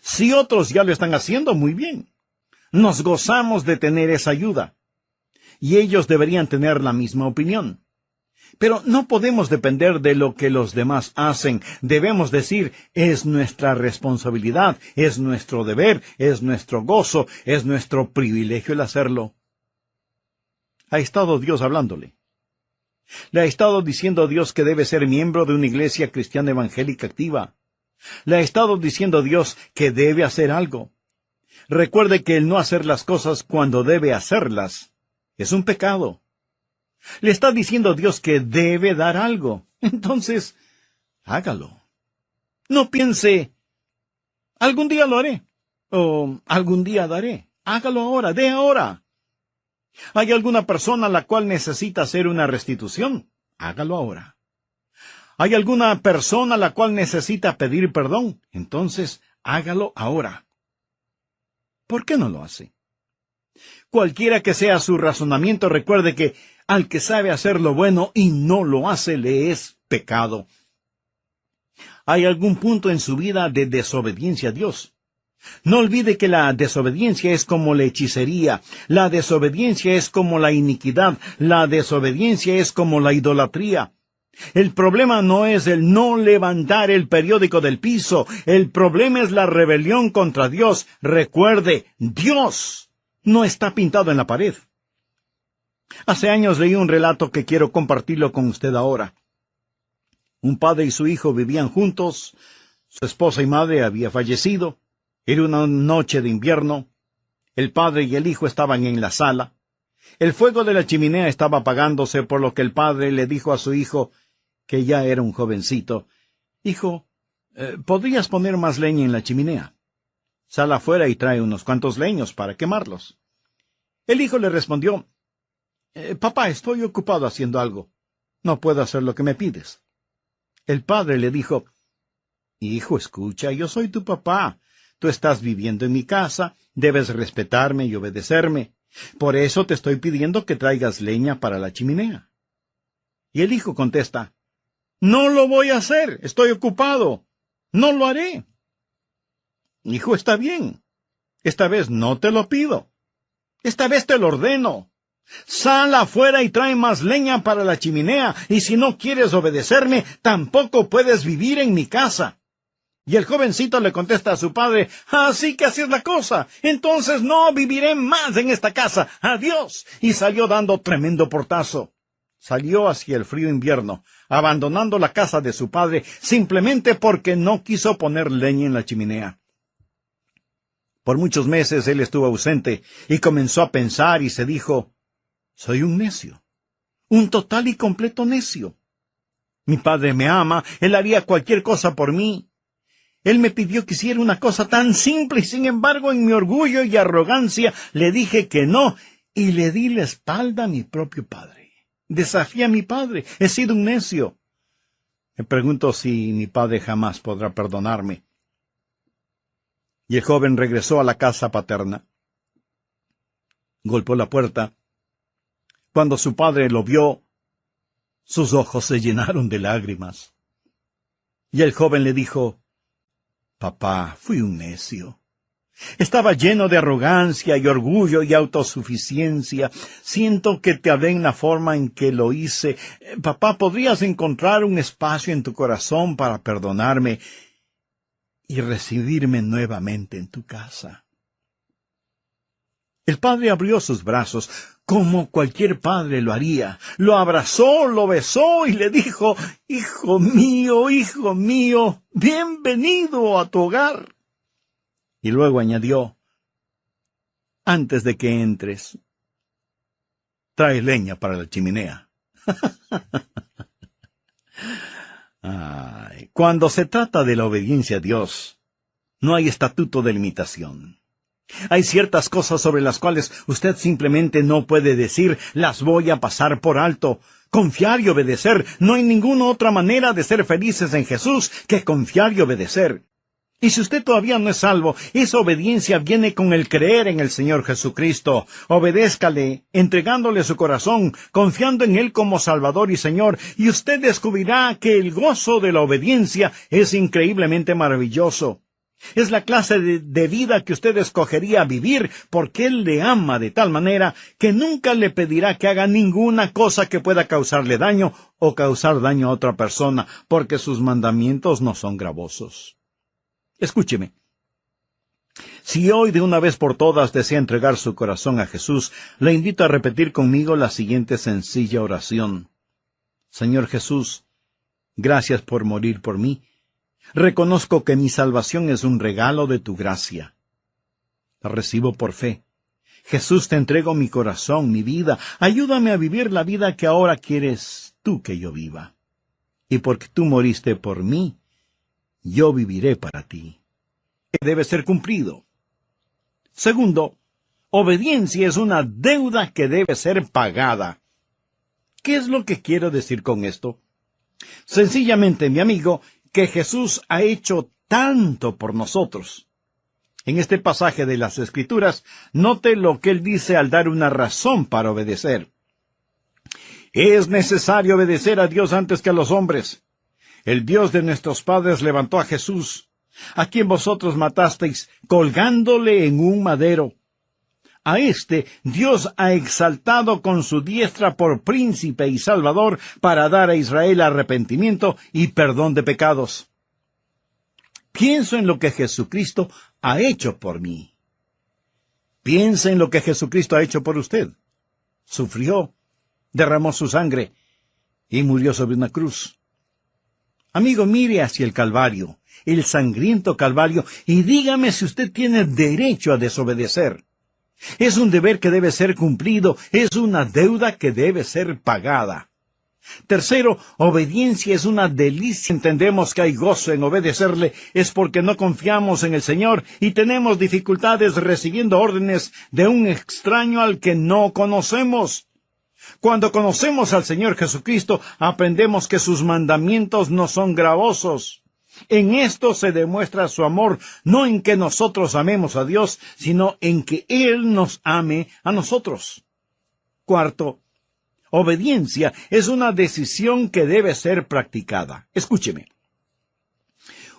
Si otros ya lo están haciendo, muy bien. Nos gozamos de tener esa ayuda. Y ellos deberían tener la misma opinión. Pero no podemos depender de lo que los demás hacen. Debemos decir, es nuestra responsabilidad, es nuestro deber, es nuestro gozo, es nuestro privilegio el hacerlo. Ha estado Dios hablándole. Le ha estado diciendo a Dios que debe ser miembro de una iglesia cristiana evangélica activa. Le ha estado diciendo a Dios que debe hacer algo. Recuerde que el no hacer las cosas cuando debe hacerlas es un pecado. Le está diciendo a Dios que debe dar algo. Entonces, hágalo. No piense, algún día lo haré, o algún día daré. Hágalo ahora, dé ahora. ¿Hay alguna persona a la cual necesita hacer una restitución? Hágalo ahora. ¿Hay alguna persona a la cual necesita pedir perdón? Entonces, hágalo ahora. ¿Por qué no lo hace? Cualquiera que sea su razonamiento, recuerde que al que sabe hacer lo bueno y no lo hace, le es pecado. ¿Hay algún punto en su vida de desobediencia a Dios? No olvide que la desobediencia es como la hechicería, la desobediencia es como la iniquidad, la desobediencia es como la idolatría. El problema no es el no levantar el periódico del piso, el problema es la rebelión contra Dios. Recuerde, Dios no está pintado en la pared. Hace años leí un relato que quiero compartirlo con usted ahora. Un padre y su hijo vivían juntos, su esposa y madre había fallecido, era una noche de invierno, el padre y el hijo estaban en la sala, el fuego de la chimenea estaba apagándose, por lo que el padre le dijo a su hijo, que ya era un jovencito, «Hijo, ¿podrías poner más leña en la chimenea? Sal afuera y trae unos cuantos leños para quemarlos». El hijo le respondió, «Papá, estoy ocupado haciendo algo. No puedo hacer lo que me pides». El padre le dijo, «Hijo, escucha, yo soy tu papá. Tú estás viviendo en mi casa, debes respetarme y obedecerme. Por eso te estoy pidiendo que traigas leña para la chimenea». Y el hijo contesta, «No lo voy a hacer, estoy ocupado. No lo haré». «Hijo, está bien. Esta vez no te lo pido. Esta vez te lo ordeno. Sal afuera y trae más leña para la chimenea, y si no quieres obedecerme, tampoco puedes vivir en mi casa». Y el jovencito le contesta a su padre, «Así que así es la cosa. Entonces no viviré más en esta casa. Adiós». Y salió dando tremendo portazo. Salió hacia el frío invierno, abandonando la casa de su padre simplemente porque no quiso poner leña en la chimenea. Por muchos meses él estuvo ausente y comenzó a pensar y se dijo, «Soy un necio, un total y completo necio. Mi padre me ama, él haría cualquier cosa por mí. Él me pidió que hiciera una cosa tan simple y sin embargo en mi orgullo y arrogancia le dije que no y le di la espalda a mi propio padre. Desafié a mi padre, he sido un necio. Me pregunto si mi padre jamás podrá perdonarme». Y el joven regresó a la casa paterna. Golpeó la puerta. Cuando su padre lo vio, sus ojos se llenaron de lágrimas. Y el joven le dijo, «Papá, fui un necio. Estaba lleno de arrogancia y orgullo y autosuficiencia. Siento que te hablé en la forma en que lo hice. Papá, ¿podrías encontrar un espacio en tu corazón para perdonarme y recibirme nuevamente en tu casa?» El padre abrió sus brazos, como cualquier padre lo haría. Lo abrazó, lo besó y le dijo, hijo mío, bienvenido a tu hogar». Y luego añadió, «Antes de que entres, trae leña para la chimenea». Cuando se trata de la obediencia a Dios, no hay estatuto de limitación. Hay ciertas cosas sobre las cuales usted simplemente no puede decir, «Las voy a pasar por alto». Confiar y obedecer. No hay ninguna otra manera de ser felices en Jesús que confiar y obedecer. Y si usted todavía no es salvo, esa obediencia viene con el creer en el Señor Jesucristo. Obedézcale, entregándole su corazón, confiando en Él como Salvador y Señor, y usted descubrirá que el gozo de la obediencia es increíblemente maravilloso. Es la clase de vida que usted escogería vivir, porque Él le ama de tal manera que nunca le pedirá que haga ninguna cosa que pueda causarle daño o causar daño a otra persona, porque sus mandamientos no son gravosos. Escúcheme. Si hoy de una vez por todas desea entregar su corazón a Jesús, le invito a repetir conmigo la siguiente sencilla oración. Señor Jesús, gracias por morir por mí. Reconozco que mi salvación es un regalo de tu gracia. La recibo por fe. Jesús, te entrego mi corazón, mi vida. Ayúdame a vivir la vida que ahora quieres tú que yo viva. Y porque tú moriste por mí, yo viviré para ti. Debe ser cumplido. Segundo, obediencia es una deuda que debe ser pagada. ¿Qué es lo que quiero decir con esto? Sencillamente, mi amigo, que Jesús ha hecho tanto por nosotros. En este pasaje de las Escrituras, note lo que él dice al dar una razón para obedecer. Es necesario obedecer a Dios antes que a los hombres. El Dios de nuestros padres levantó a Jesús, a quien vosotros matasteis, colgándole en un madero. A este Dios ha exaltado con su diestra por príncipe y salvador para dar a Israel arrepentimiento y perdón de pecados. Pienso en lo que Jesucristo ha hecho por mí. Piensa en lo que Jesucristo ha hecho por usted. Sufrió, derramó su sangre y murió sobre una cruz. Amigo, mire hacia el Calvario, el sangriento Calvario, y dígame si usted tiene derecho a desobedecer. Es un deber que debe ser cumplido, es una deuda que debe ser pagada. Tercero, obediencia es una delicia. Entendemos que hay gozo en obedecerle, es porque no confiamos en el Señor y tenemos dificultades recibiendo órdenes de un extraño al que no conocemos. Cuando conocemos al Señor Jesucristo, aprendemos que sus mandamientos no son gravosos. En esto se demuestra su amor, no en que nosotros amemos a Dios, sino en que Él nos ame a nosotros. Cuarto, obediencia es una decisión que debe ser practicada. Escúcheme.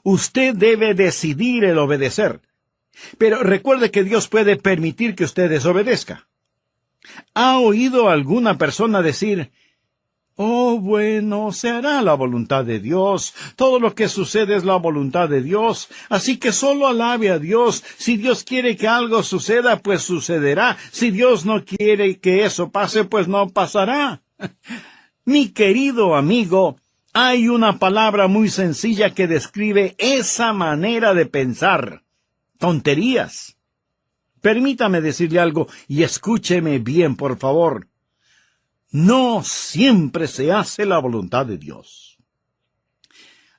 Usted debe decidir el obedecer, pero recuerde que Dios puede permitir que usted desobedezca. ¿Ha oído alguna persona decir: oh, bueno, se hará la voluntad de Dios, todo lo que sucede es la voluntad de Dios, así que solo alabe a Dios, si Dios quiere que algo suceda, pues sucederá, si Dios no quiere que eso pase, pues no pasará? Mi querido amigo, hay una palabra muy sencilla que describe esa manera de pensar: tonterías. Permítame decirle algo y escúcheme bien, por favor. No siempre se hace la voluntad de Dios.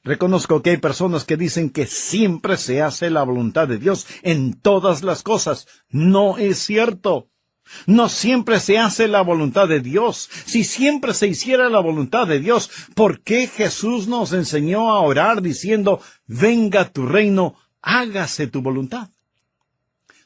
Reconozco que hay personas que dicen que siempre se hace la voluntad de Dios en todas las cosas. No es cierto. No siempre se hace la voluntad de Dios. Si siempre se hiciera la voluntad de Dios, ¿por qué Jesús nos enseñó a orar diciendo: venga tu reino, hágase tu voluntad?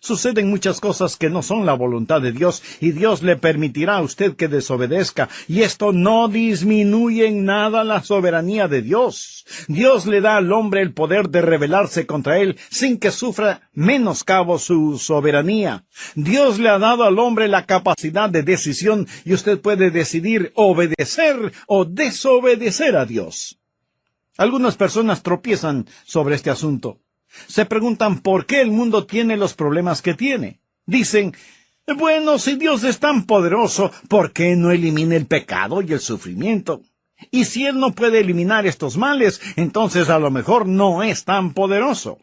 Suceden muchas cosas que no son la voluntad de Dios, y Dios le permitirá a usted que desobedezca, y esto no disminuye en nada la soberanía de Dios. Dios le da al hombre el poder de rebelarse contra él sin que sufra menoscabo su soberanía. Dios le ha dado al hombre la capacidad de decisión, y usted puede decidir obedecer o desobedecer a Dios. Algunas personas tropiezan sobre este asunto. Se preguntan por qué el mundo tiene los problemas que tiene. Dicen: bueno, si Dios es tan poderoso, ¿por qué no elimina el pecado y el sufrimiento? Y si Él no puede eliminar estos males, entonces a lo mejor no es tan poderoso.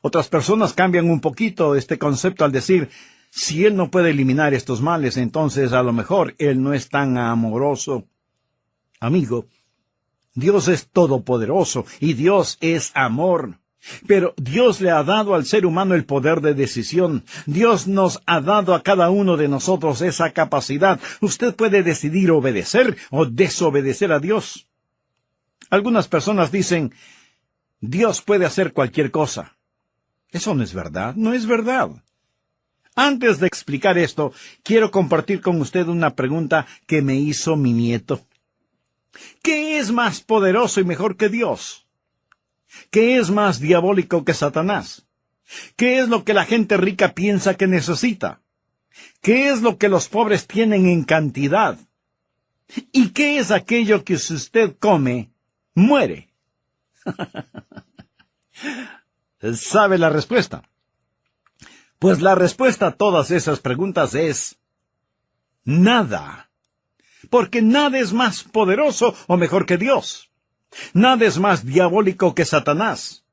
Otras personas cambian un poquito este concepto al decir: si Él no puede eliminar estos males, entonces a lo mejor Él no es tan amoroso. Amigo, Dios es todopoderoso y Dios es amor. Pero Dios le ha dado al ser humano el poder de decisión. Dios nos ha dado a cada uno de nosotros esa capacidad. Usted puede decidir obedecer o desobedecer a Dios. Algunas personas dicen: Dios puede hacer cualquier cosa. Eso no es verdad, no es verdad. Antes de explicar esto, quiero compartir con usted una pregunta que me hizo mi nieto. ¿Qué es más poderoso y mejor que Dios? ¿Qué es más diabólico que Satanás? ¿Qué es lo que la gente rica piensa que necesita? ¿Qué es lo que los pobres tienen en cantidad? ¿Y qué es aquello que si usted come, muere? ¿Sabe la respuesta? Pues la respuesta a todas esas preguntas es: nada. Porque nada es más poderoso o mejor que Dios. Nada es más diabólico que Satanás.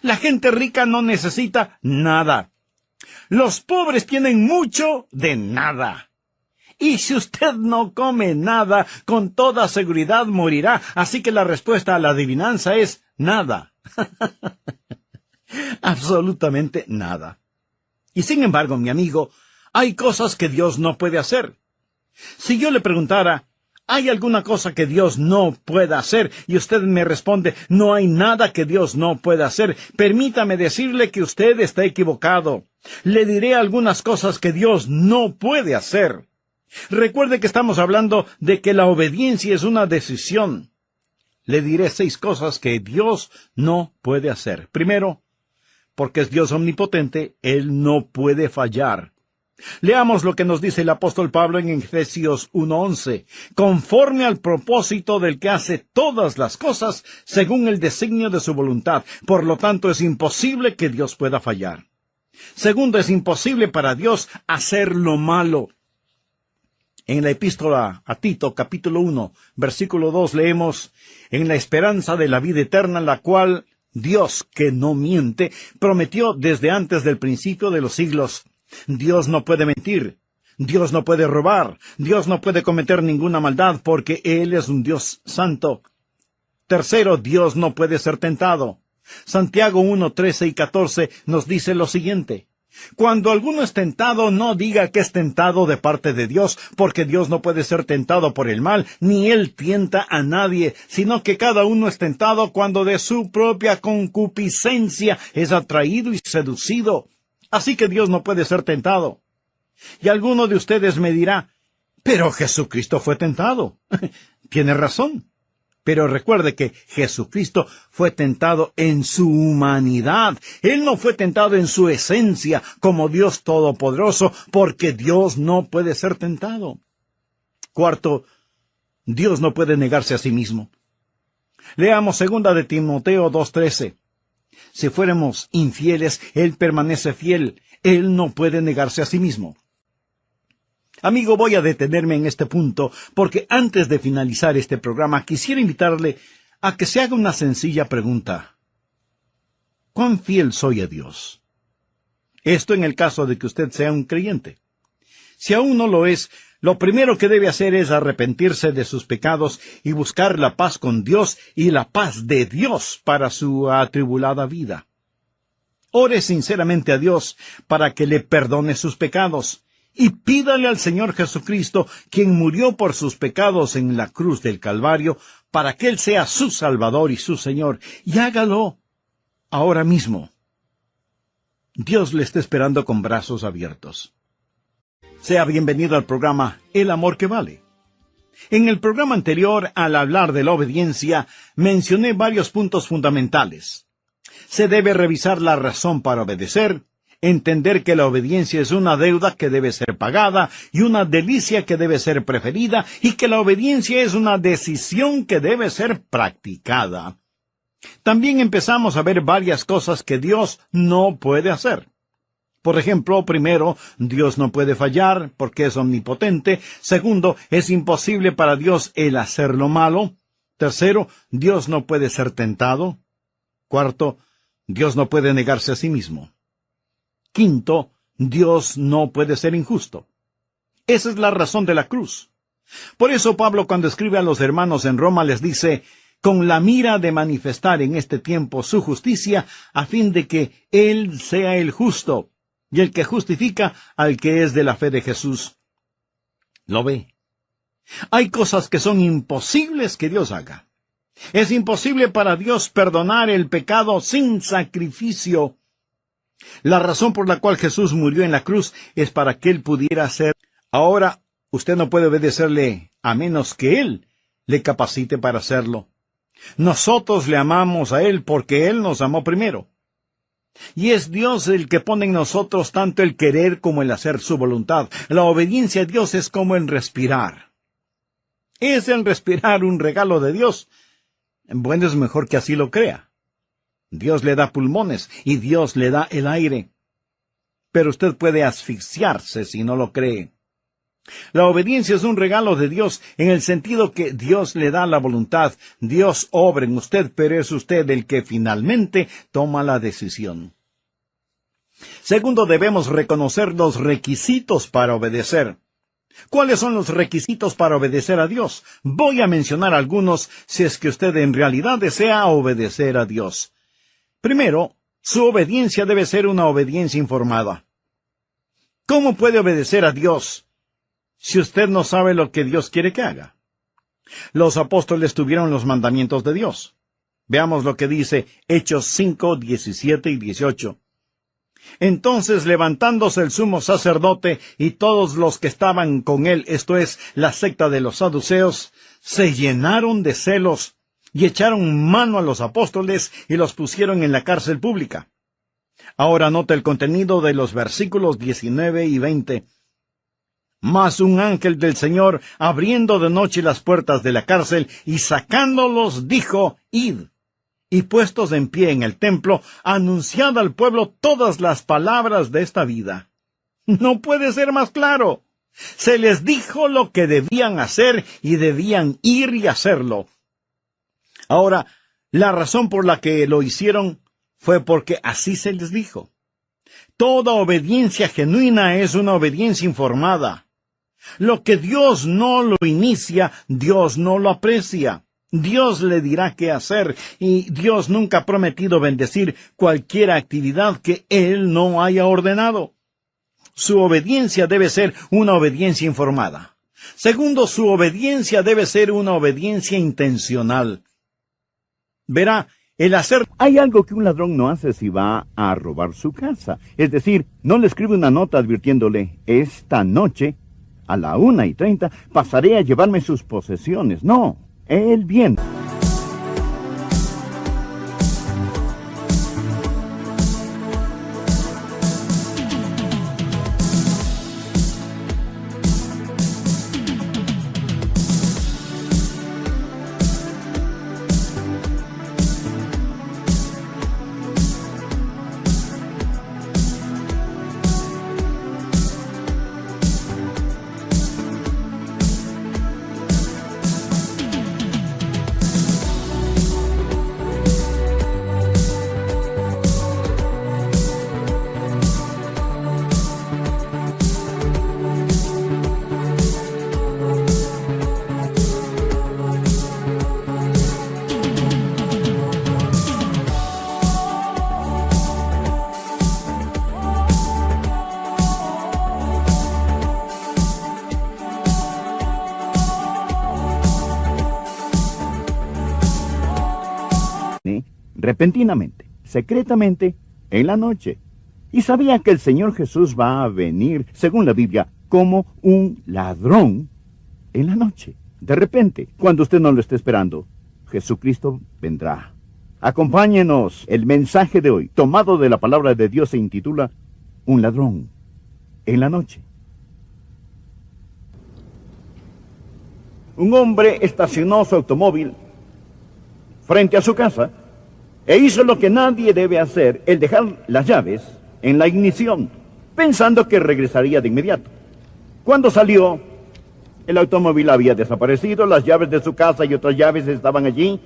La gente rica no necesita nada. Los pobres tienen mucho de nada. Y si usted no come nada, con toda seguridad morirá. Así que la respuesta a la adivinanza es nada. Absolutamente nada. Y sin embargo, mi amigo, hay cosas que Dios no puede hacer. Si yo le preguntara: ¿Hay alguna cosa que Dios no pueda hacer? Y usted me responde, no hay nada que Dios no pueda hacer. Permítame decirle que usted está equivocado. Le diré algunas cosas que Dios no puede hacer. Recuerde que estamos hablando de que la obediencia es una decisión. Le diré 6 cosas que Dios no puede hacer. Primero, porque es Dios omnipotente, Él no puede fallar. Leamos lo que nos dice el apóstol Pablo en Efesios 1:11. Conforme al propósito del que hace todas las cosas según el designio de su voluntad. Por lo tanto, es imposible que Dios pueda fallar. Segundo, es imposible para Dios hacer lo malo. En la epístola a Tito, capítulo 1, versículo 2, leemos, en la esperanza de la vida eterna, la cual Dios, que no miente, prometió desde antes del principio de los siglos. Dios no puede mentir, Dios no puede robar, Dios no puede cometer ninguna maldad, porque Él es un Dios santo. Tercero, Dios no puede ser tentado. Santiago 1, 13 y 14 nos dice lo siguiente. Cuando alguno es tentado, no diga que es tentado de parte de Dios, porque Dios no puede ser tentado por el mal, ni Él tienta a nadie, sino que cada uno es tentado cuando de su propia concupiscencia es atraído y seducido. Así que Dios no puede ser tentado. Y alguno de ustedes me dirá, pero Jesucristo fue tentado. Tiene razón. Pero recuerde que Jesucristo fue tentado en su humanidad. Él no fue tentado en su esencia como Dios Todopoderoso, porque Dios no puede ser tentado. Cuarto, Dios no puede negarse a sí mismo. Leamos 2 de Timoteo 2:13. Si fuéramos infieles, Él permanece fiel. Él no puede negarse a sí mismo. Amigo, voy a detenerme en este punto, porque antes de finalizar este programa, quisiera invitarle a que se haga una sencilla pregunta. ¿Cuán fiel soy a Dios? Esto en el caso de que usted sea un creyente. Si aún no lo es, lo primero que debe hacer es arrepentirse de sus pecados y buscar la paz con Dios y la paz de Dios para su atribulada vida. Ore sinceramente a Dios para que le perdone sus pecados y pídale al Señor Jesucristo, quien murió por sus pecados en la cruz del Calvario, para que Él sea su Salvador y su Señor, y hágalo ahora mismo. Dios le está esperando con brazos abiertos. Sea bienvenido al programa El Amor que Vale. En el programa anterior, al hablar de la obediencia, mencioné varios puntos fundamentales. Se debe revisar la razón para obedecer, entender que la obediencia es una deuda que debe ser pagada y una delicia que debe ser preferida, y que la obediencia es una decisión que debe ser practicada. También empezamos a ver varias cosas que Dios no puede hacer. Por ejemplo, primero, Dios no puede fallar porque es omnipotente. Segundo, es imposible para Dios el hacer lo malo. Tercero, Dios no puede ser tentado. Cuarto, Dios no puede negarse a sí mismo. Quinto, Dios no puede ser injusto. Esa es la razón de la cruz. Por eso Pablo, cuando escribe a los hermanos en Roma, les dice, con la mira de manifestar en este tiempo su justicia, a fin de que Él sea el justo, y el que justifica al que es de la fe de Jesús. ¿Lo ve? Hay cosas que son imposibles que Dios haga. Es imposible para Dios perdonar el pecado sin sacrificio. La razón por la cual Jesús murió en la cruz es para que Él pudiera hacer. Ahora, usted no puede obedecerle a menos que Él le capacite para hacerlo. Nosotros le amamos a Él porque Él nos amó primero. Y es Dios el que pone en nosotros tanto el querer como el hacer su voluntad. La obediencia a Dios es como el respirar. ¿Es el respirar un regalo de Dios? Bueno, es mejor que así lo crea. Dios le da pulmones y Dios le da el aire. Pero usted puede asfixiarse si no lo cree. La obediencia es un regalo de Dios en el sentido que Dios le da la voluntad. Dios obra en usted, pero es usted el que finalmente toma la decisión. Segundo, debemos reconocer los requisitos para obedecer. ¿Cuáles son los requisitos para obedecer a Dios? Voy a mencionar algunos si es que usted en realidad desea obedecer a Dios. Primero, su obediencia debe ser una obediencia informada. ¿Cómo puede obedecer a Dios si usted no sabe lo que Dios quiere que haga? Los apóstoles tuvieron los mandamientos de Dios. Veamos lo que dice Hechos 5, 17 y 18. Entonces, levantándose el sumo sacerdote y todos los que estaban con él, esto es, la secta de los saduceos, se llenaron de celos y echaron mano a los apóstoles y los pusieron en la cárcel pública. Ahora nota el contenido de los versículos 19 y 20. Mas un ángel del Señor, abriendo de noche las puertas de la cárcel y sacándolos, dijo: Id, y puestos en pie en el templo, anunciad al pueblo todas las palabras de esta vida. No puede ser más claro. Se les dijo lo que debían hacer y debían ir y hacerlo. Ahora, la razón por la que lo hicieron fue porque así se les dijo. Toda obediencia genuina es una obediencia informada. Lo que Dios no lo inicia, Dios no lo aprecia. Dios le dirá qué hacer, y Dios nunca ha prometido bendecir cualquier actividad que Él no haya ordenado. Su obediencia debe ser una obediencia informada. Segundo, su obediencia debe ser una obediencia intencional. Verá, el hacer... Hay algo que un ladrón no hace si va a robar su casa. Es decir, no le escribe una nota advirtiéndole: esta noche, a la 1:30, pasaré a llevarme sus posesiones. No, él viene. Repentinamente, secretamente, en la noche. Y sabía que el Señor Jesús va a venir, según la Biblia, como un ladrón en la noche. De repente, cuando usted no lo esté esperando, Jesucristo vendrá. Acompáñenos. El mensaje de hoy, tomado de la palabra de Dios, se intitula Un ladrón en la noche. Un hombre estacionó su automóvil frente a su casa e hizo lo que nadie debe hacer, el dejar las llaves en la ignición, pensando que regresaría de inmediato. Cuando salió, el automóvil había desaparecido, las llaves de su casa y otras llaves estaban allí,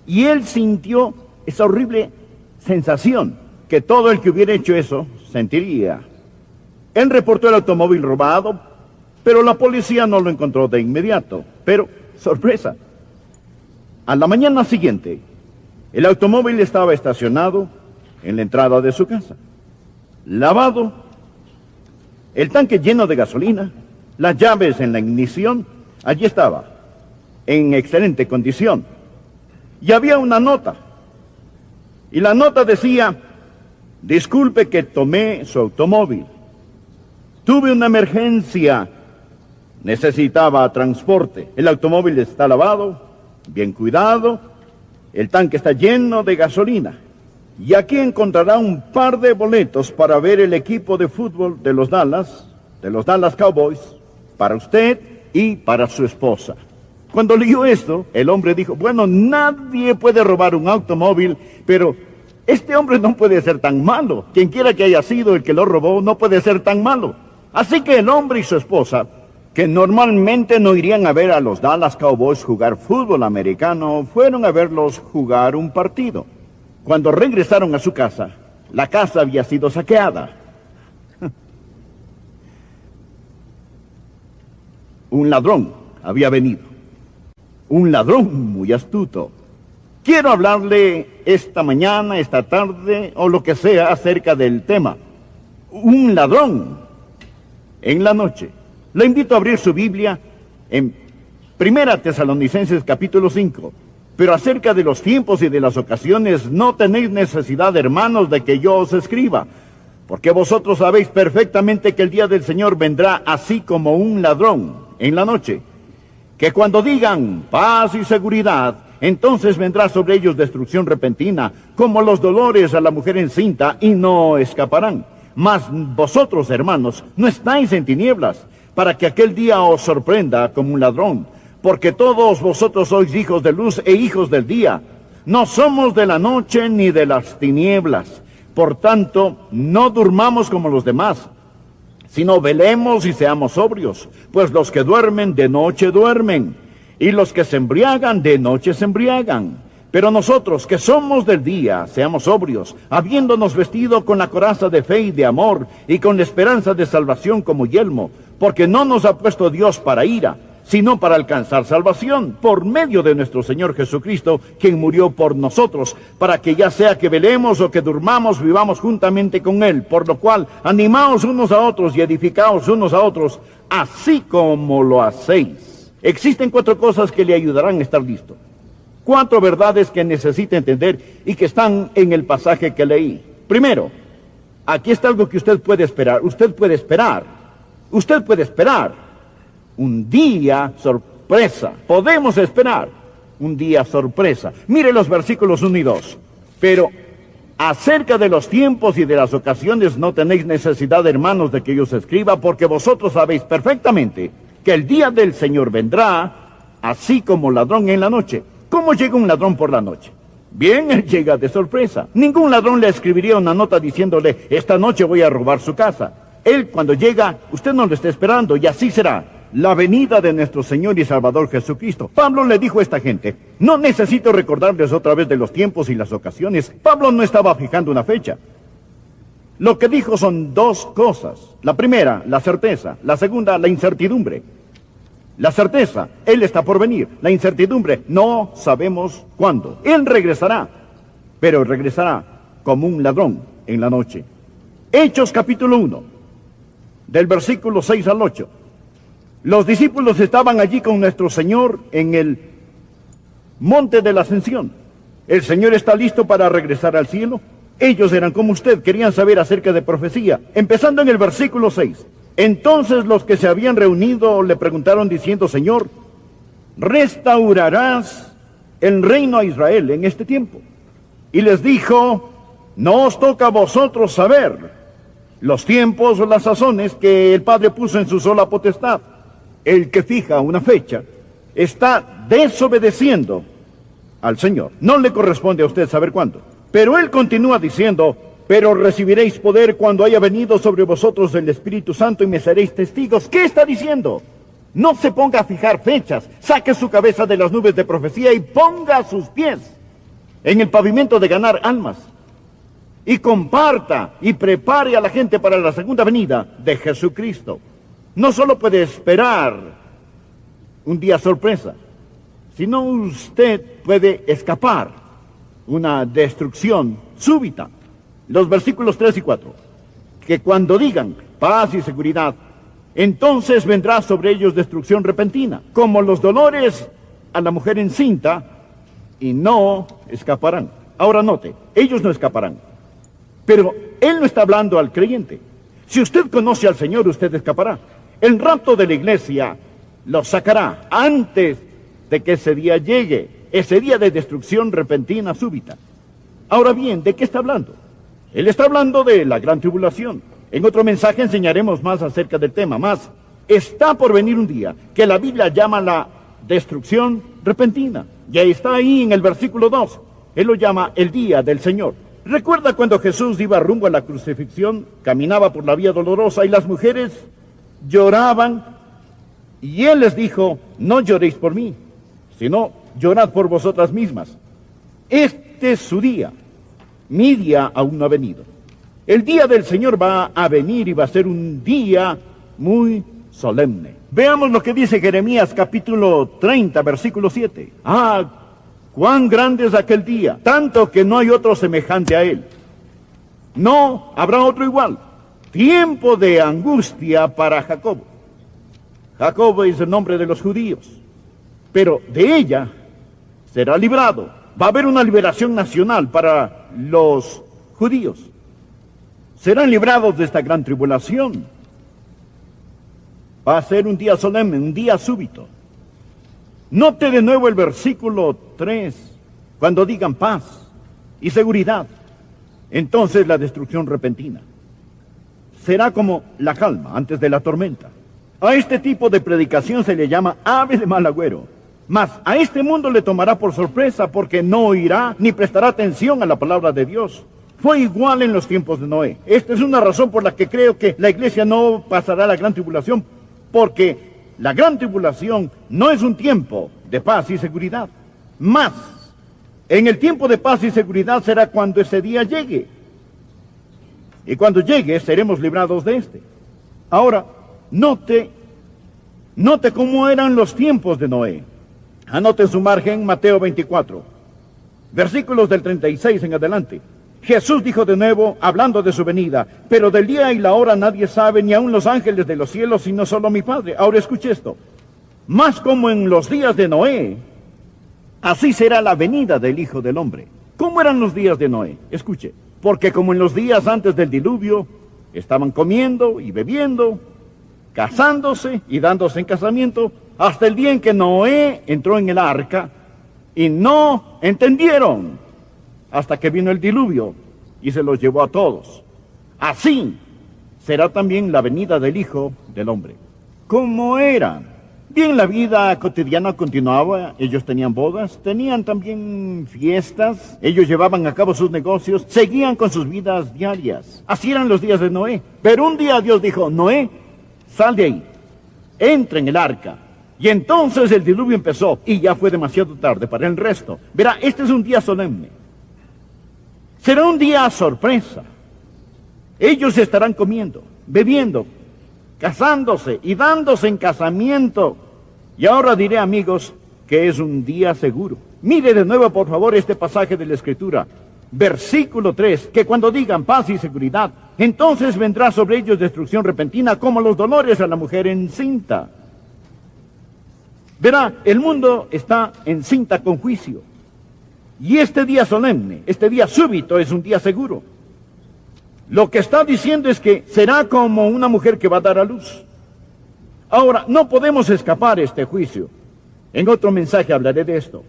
y él sintió esa horrible sensación que todo el que hubiera hecho eso sentiría. Él reportó el automóvil robado, pero la policía no lo encontró de inmediato. Pero, sorpresa, a la mañana siguiente, el automóvil estaba estacionado en la entrada de su casa, lavado, el tanque lleno de gasolina, las llaves en la ignición, allí estaba, en excelente condición. Y había una nota, y la nota decía: disculpe que tomé su automóvil, tuve una emergencia, necesitaba transporte, el automóvil está lavado, bien cuidado, el tanque está lleno de gasolina. Y aquí encontrará un par de boletos para ver el equipo de fútbol de los Dallas Cowboys, para usted y para su esposa. Cuando leyó esto, el hombre dijo: bueno, nadie puede robar un automóvil, pero este hombre no puede ser tan malo. Quien quiera que haya sido el que lo robó, no puede ser tan malo. Así que el hombre y su esposa, que normalmente no irían a ver a los Dallas Cowboys jugar fútbol americano, fueron a verlos jugar un partido. Cuando regresaron a su casa, la casa había sido saqueada. Un ladrón había venido. Un ladrón muy astuto. Quiero hablarle esta mañana, esta tarde, o lo que sea, acerca del tema. Un ladrón en la noche. Le invito a abrir su Biblia en Primera Tesalonicenses capítulo 5. Pero acerca de los tiempos y de las ocasiones no tenéis necesidad, hermanos, de que yo os escriba, porque vosotros sabéis perfectamente que el día del Señor vendrá así como un ladrón en la noche, que cuando digan paz y seguridad, entonces vendrá sobre ellos destrucción repentina, como los dolores a la mujer encinta, y no escaparán. Mas vosotros, hermanos, no estáis en tinieblas, para que aquel día os sorprenda como un ladrón, porque todos vosotros sois hijos de luz e hijos del día. No somos de la noche ni de las tinieblas. Por tanto, no durmamos como los demás, sino velemos y seamos sobrios, pues los que duermen de noche duermen, y los que se embriagan de noche se embriagan. Pero nosotros, que somos del día, seamos sobrios, habiéndonos vestido con la coraza de fe y de amor, y con la esperanza de salvación como yelmo, porque no nos ha puesto Dios para ira, sino para alcanzar salvación, por medio de nuestro Señor Jesucristo, quien murió por nosotros, para que ya sea que velemos o que durmamos, vivamos juntamente con Él. Por lo cual, animaos unos a otros y edificaos unos a otros, así como lo hacéis. Existen 4 cosas que le ayudarán a estar listo. 4 verdades que necesita entender y que están en el pasaje que leí. Primero, aquí está algo que usted puede esperar. Usted puede esperar un día sorpresa. Podemos esperar un día sorpresa. Mire los versículos 1 y 2. Pero acerca de los tiempos y de las ocasiones no tenéis necesidad, hermanos, de que yo os escriba, porque vosotros sabéis perfectamente que el día del Señor vendrá, así como ladrón en la noche. ¿Cómo llega un ladrón por la noche? Bien, él llega de sorpresa. Ningún ladrón le escribiría una nota diciéndole, esta noche voy a robar su casa. Él, cuando llega, usted no lo está esperando, y así será la venida de nuestro Señor y Salvador Jesucristo. Pablo le dijo a esta gente, no necesito recordarles otra vez de los tiempos y las ocasiones. Pablo no estaba fijando una fecha. Lo que dijo son 2 cosas. La primera, la certeza. La segunda, la incertidumbre. La certeza, Él está por venir. La incertidumbre, no sabemos cuándo. Él regresará, pero regresará como un ladrón en la noche. Hechos capítulo 1, del versículo 6 al 8. Los discípulos estaban allí con nuestro Señor en el monte de la Ascensión. ¿El Señor está listo para regresar al cielo? Ellos eran como usted, querían saber acerca de profecía. Empezando en el versículo 6. Entonces los que se habían reunido le preguntaron diciendo, Señor, ¿restaurarás el reino a Israel en este tiempo? Y les dijo, no os toca a vosotros saber los tiempos o las sazones que el Padre puso en su sola potestad. El que fija una fecha está desobedeciendo al Señor. No le corresponde a usted saber cuándo. Pero Él continúa diciendo, pero recibiréis poder cuando haya venido sobre vosotros el Espíritu Santo y me seréis testigos. ¿Qué está diciendo? No se ponga a fijar fechas, saque su cabeza de las nubes de profecía y ponga sus pies en el pavimento de ganar almas. Y comparta y prepare a la gente para la segunda venida de Jesucristo. No solo puede esperar un día sorpresa, sino usted puede escapar una destrucción súbita. Los versículos 3 y 4. Que cuando digan paz y seguridad, entonces vendrá sobre ellos destrucción repentina, como los dolores a la mujer encinta, y no escaparán. Ahora note, ellos no escaparán. Pero Él no está hablando al creyente. Si usted conoce al Señor, usted escapará. El rapto de la iglesia los sacará antes de que ese día llegue, ese día de destrucción repentina súbita. Ahora bien, ¿de qué está hablando? Él está hablando de la gran tribulación. En otro mensaje enseñaremos más acerca del tema. Más, está por venir un día que la Biblia llama la destrucción repentina. Y ahí está ahí en el versículo 2. Él lo llama el día del Señor. ¿Recuerda cuando Jesús iba rumbo a la crucifixión? Caminaba por la vía dolorosa y las mujeres lloraban. Y Él les dijo, no lloréis por mí, sino llorad por vosotras mismas. Este es su día. Mi día aún no ha venido. El día del Señor va a venir y va a ser un día muy solemne. Veamos lo que dice Jeremías capítulo 30, versículo 7. Ah, cuán grande es aquel día, tanto que no hay otro semejante a él. No habrá otro igual. Tiempo de angustia para Jacob. Jacob es el nombre de los judíos. pero de ella será librado. Va a haber una liberación nacional para los judíos. Serán librados de esta gran tribulación. Va a ser un día solemne, un día súbito. Note de nuevo el versículo 3, cuando digan paz y seguridad, entonces la destrucción repentina. Será como la calma antes de la tormenta. A este tipo de predicación se le llama ave de mal agüero. Mas a este mundo le tomará por sorpresa porque no oirá ni prestará atención a la palabra de Dios. Fue igual en los tiempos de Noé. Esta es una razón por la que creo que la iglesia no pasará la gran tribulación, porque la gran tribulación no es un tiempo de paz y seguridad. Mas en el tiempo de paz y seguridad será cuando ese día llegue. Y cuando llegue seremos librados de este. Ahora, note cómo eran los tiempos de Noé. Anote en su margen Mateo 24, versículos del 36 en adelante. Jesús dijo de nuevo, hablando de su venida, pero del día y la hora nadie sabe, ni aun los ángeles de los cielos, sino solo mi Padre. Ahora escuche esto. Más como en los días de Noé, así será la venida del Hijo del Hombre. ¿Cómo eran los días de Noé? Escuche. Porque como en los días antes del diluvio, estaban comiendo y bebiendo, casándose y dándose en casamiento, hasta el día en que Noé entró en el arca y no entendieron hasta que vino el diluvio y se los llevó a todos. Así será también la venida del Hijo del Hombre. ¿Cómo era? Bien, la vida cotidiana continuaba, ellos tenían bodas, tenían también fiestas, ellos llevaban a cabo sus negocios, seguían con sus vidas diarias. Así eran los días de Noé. Pero un día Dios dijo, Noé, sal de ahí, entra en el arca. Y entonces el diluvio empezó y ya fue demasiado tarde para el resto. Verá, este es un día solemne. Será un día sorpresa. Ellos estarán comiendo, bebiendo, casándose y dándose en casamiento. Y ahora diré, amigos, que es un día seguro. Mire de nuevo, por favor, este pasaje de la Escritura. Versículo 3, que cuando digan paz y seguridad, entonces vendrá sobre ellos destrucción repentina como los dolores a la mujer encinta. Verá, el mundo está encinta con juicio. Y este día solemne, este día súbito es un día seguro. Lo que está diciendo es que será como una mujer que va a dar a luz. Ahora, no podemos escapar este juicio. En otro mensaje hablaré de esto.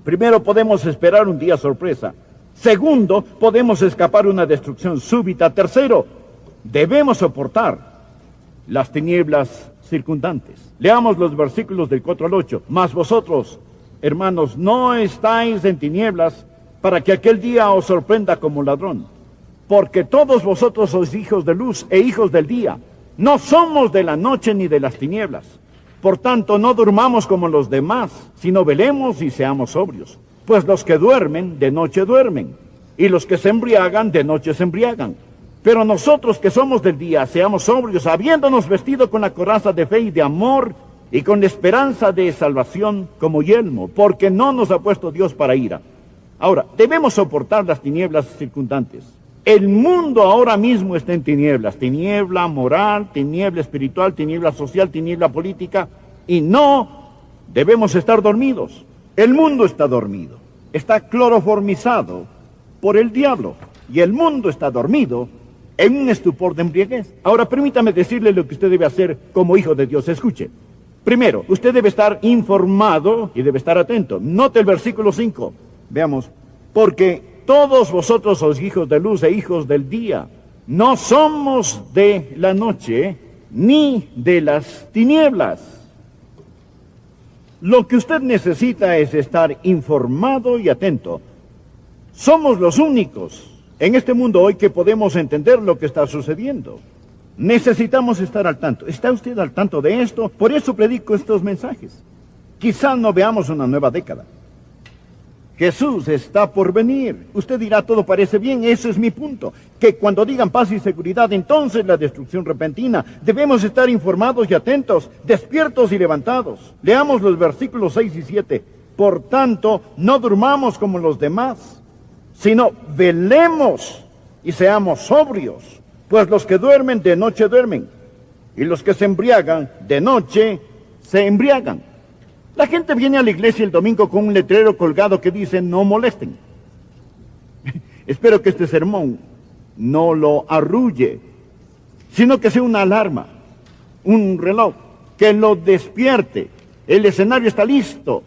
Primero, podemos esperar un día sorpresa. Segundo, podemos escapar una destrucción súbita. Tercero, debemos soportar las tinieblas circundantes. Leamos los versículos del 4 al 8. Mas vosotros, hermanos, no estáis en tinieblas para que aquel día os sorprenda como ladrón. Porque todos vosotros sois hijos de luz e hijos del día. No somos de la noche ni de las tinieblas. Por tanto, no durmamos como los demás, sino velemos y seamos sobrios. Pues los que duermen, de noche duermen, y los que se embriagan, de noche se embriagan. Pero nosotros que somos del día, seamos sobrios, habiéndonos vestido con la coraza de fe y de amor, y con la esperanza de salvación como yelmo, porque no nos ha puesto Dios para ira. Ahora, debemos soportar las tinieblas circundantes. El mundo ahora mismo está en tinieblas, tiniebla moral, tiniebla espiritual, tiniebla social, tiniebla política, y no debemos estar dormidos. El mundo está dormido, está cloroformizado por el diablo, y el mundo está dormido en un estupor de embriaguez. Ahora permítame decirle lo que usted debe hacer como hijo de Dios. Escuche. Primero, usted debe estar informado y debe estar atento. Note el versículo 5. Veamos. Porque todos vosotros sois hijos de luz e hijos del día. No somos de la noche ni de las tinieblas. Lo que usted necesita es estar informado y atento. Somos los únicos en este mundo hoy que podemos entender lo que está sucediendo. Necesitamos estar al tanto. ¿Está usted al tanto de esto? Por eso predico estos mensajes. Quizá no veamos una nueva década. Jesús está por venir. Usted dirá, todo parece bien. Ese es mi punto. Que cuando digan paz y seguridad, entonces la destrucción repentina. Debemos estar informados y atentos, despiertos y levantados. Leamos los versículos 6 y 7. Por tanto, no durmamos como los demás, sino velemos y seamos sobrios. Pues los que duermen de noche duermen, y los que se embriagan de noche se embriagan. La gente viene a la iglesia el domingo con un letrero colgado que dice no molesten. Espero que este sermón no lo arrulle, sino que sea una alarma, un reloj, que lo despierte. El escenario está listo.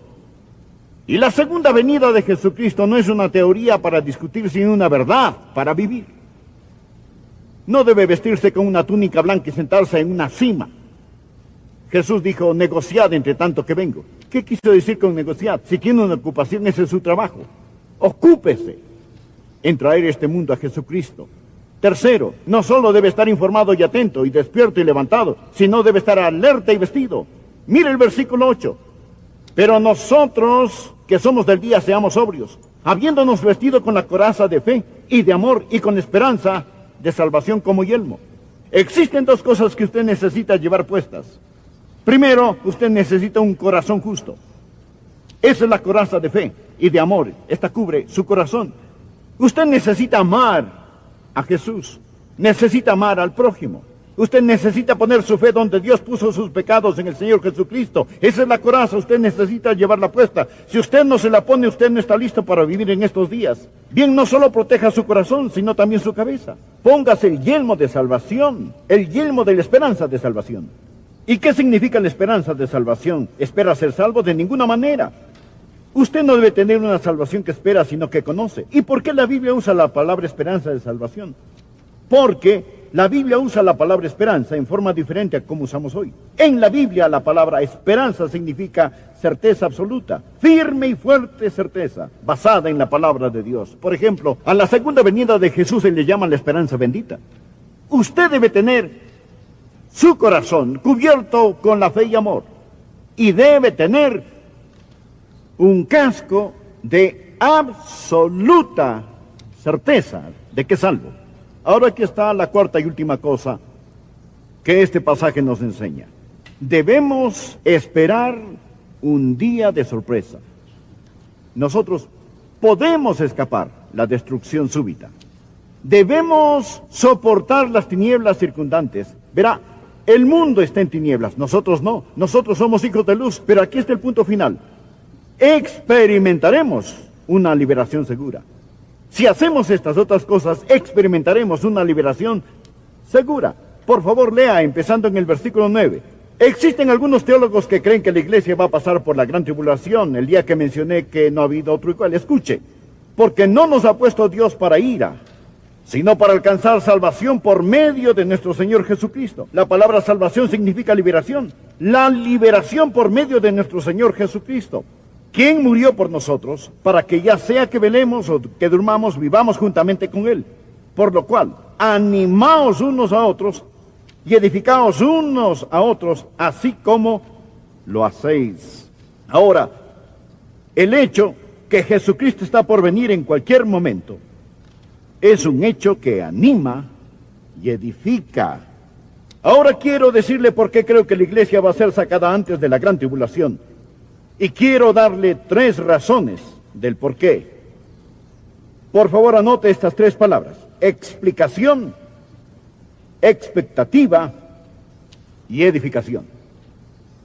Y la segunda venida de Jesucristo no es una teoría para discutir, sino una verdad para vivir. No debe vestirse con una túnica blanca y sentarse en una cima. Jesús dijo, negociad entre tanto que vengo. ¿Qué quiso decir con negociar? Si tiene una ocupación, ese es su trabajo. Ocúpese en traer este mundo a Jesucristo. Tercero, no solo debe estar informado y atento y despierto y levantado, sino debe estar alerta y vestido. Mire el versículo 8. Pero nosotros, que somos del día, seamos sobrios, habiéndonos vestido con la coraza de fe y de amor y con esperanza de salvación como yelmo. Existen dos cosas que usted necesita llevar puestas. Primero, usted necesita un corazón justo. Esa es la coraza de fe y de amor. Esta cubre su corazón. Usted necesita amar a Jesús. Necesita amar al prójimo. Usted necesita poner su fe donde Dios puso sus pecados, en el Señor Jesucristo. Esa es la coraza, usted necesita llevarla puesta. Si usted no se la pone, usted no está listo para vivir en estos días. Bien, no solo proteja su corazón, sino también su cabeza. Póngase el yelmo de salvación, el yelmo de la esperanza de salvación. ¿Y qué significa la esperanza de salvación? ¿Espera ser salvo? De ninguna manera. Usted no debe tener una salvación que espera, sino que conoce. ¿Y por qué la Biblia usa la palabra esperanza de salvación? Porque la Biblia usa la palabra esperanza en forma diferente a como usamos hoy. En la Biblia la palabra esperanza significa certeza absoluta, firme y fuerte certeza, basada en la palabra de Dios. Por ejemplo, a la segunda venida de Jesús se le llama la esperanza bendita. Usted debe tener su corazón cubierto con la fe y amor. Y debe tener un casco de absoluta certeza de que es salvo. Ahora aquí está la cuarta y última cosa que este pasaje nos enseña. Debemos esperar un día de sorpresa. Nosotros podemos escapar la destrucción súbita. Debemos soportar las tinieblas circundantes. Verá, el mundo está en tinieblas, nosotros no. Nosotros somos hijos de luz, pero aquí está el punto final. Experimentaremos una liberación segura. Si hacemos estas otras cosas, experimentaremos una liberación segura. Por favor, lea, empezando en el versículo 9. Existen algunos teólogos que creen que la iglesia va a pasar por la gran tribulación, el día que mencioné que no ha habido otro igual. Escuche, porque no nos ha puesto Dios para ira, sino para alcanzar salvación por medio de nuestro Señor Jesucristo. La palabra salvación significa liberación. La liberación por medio de nuestro Señor Jesucristo. ¿Quién murió por nosotros? Para que ya sea que velemos o que durmamos, vivamos juntamente con Él. Por lo cual, animaos unos a otros y edificaos unos a otros, así como lo hacéis. Ahora, el hecho que Jesucristo está por venir en cualquier momento es un hecho que anima y edifica. Ahora quiero decirle por qué creo que la iglesia va a ser sacada antes de la gran tribulación. Y quiero darle 3 razones del por qué. Por favor, anote estas 3 palabras. Explicación, expectativa y edificación.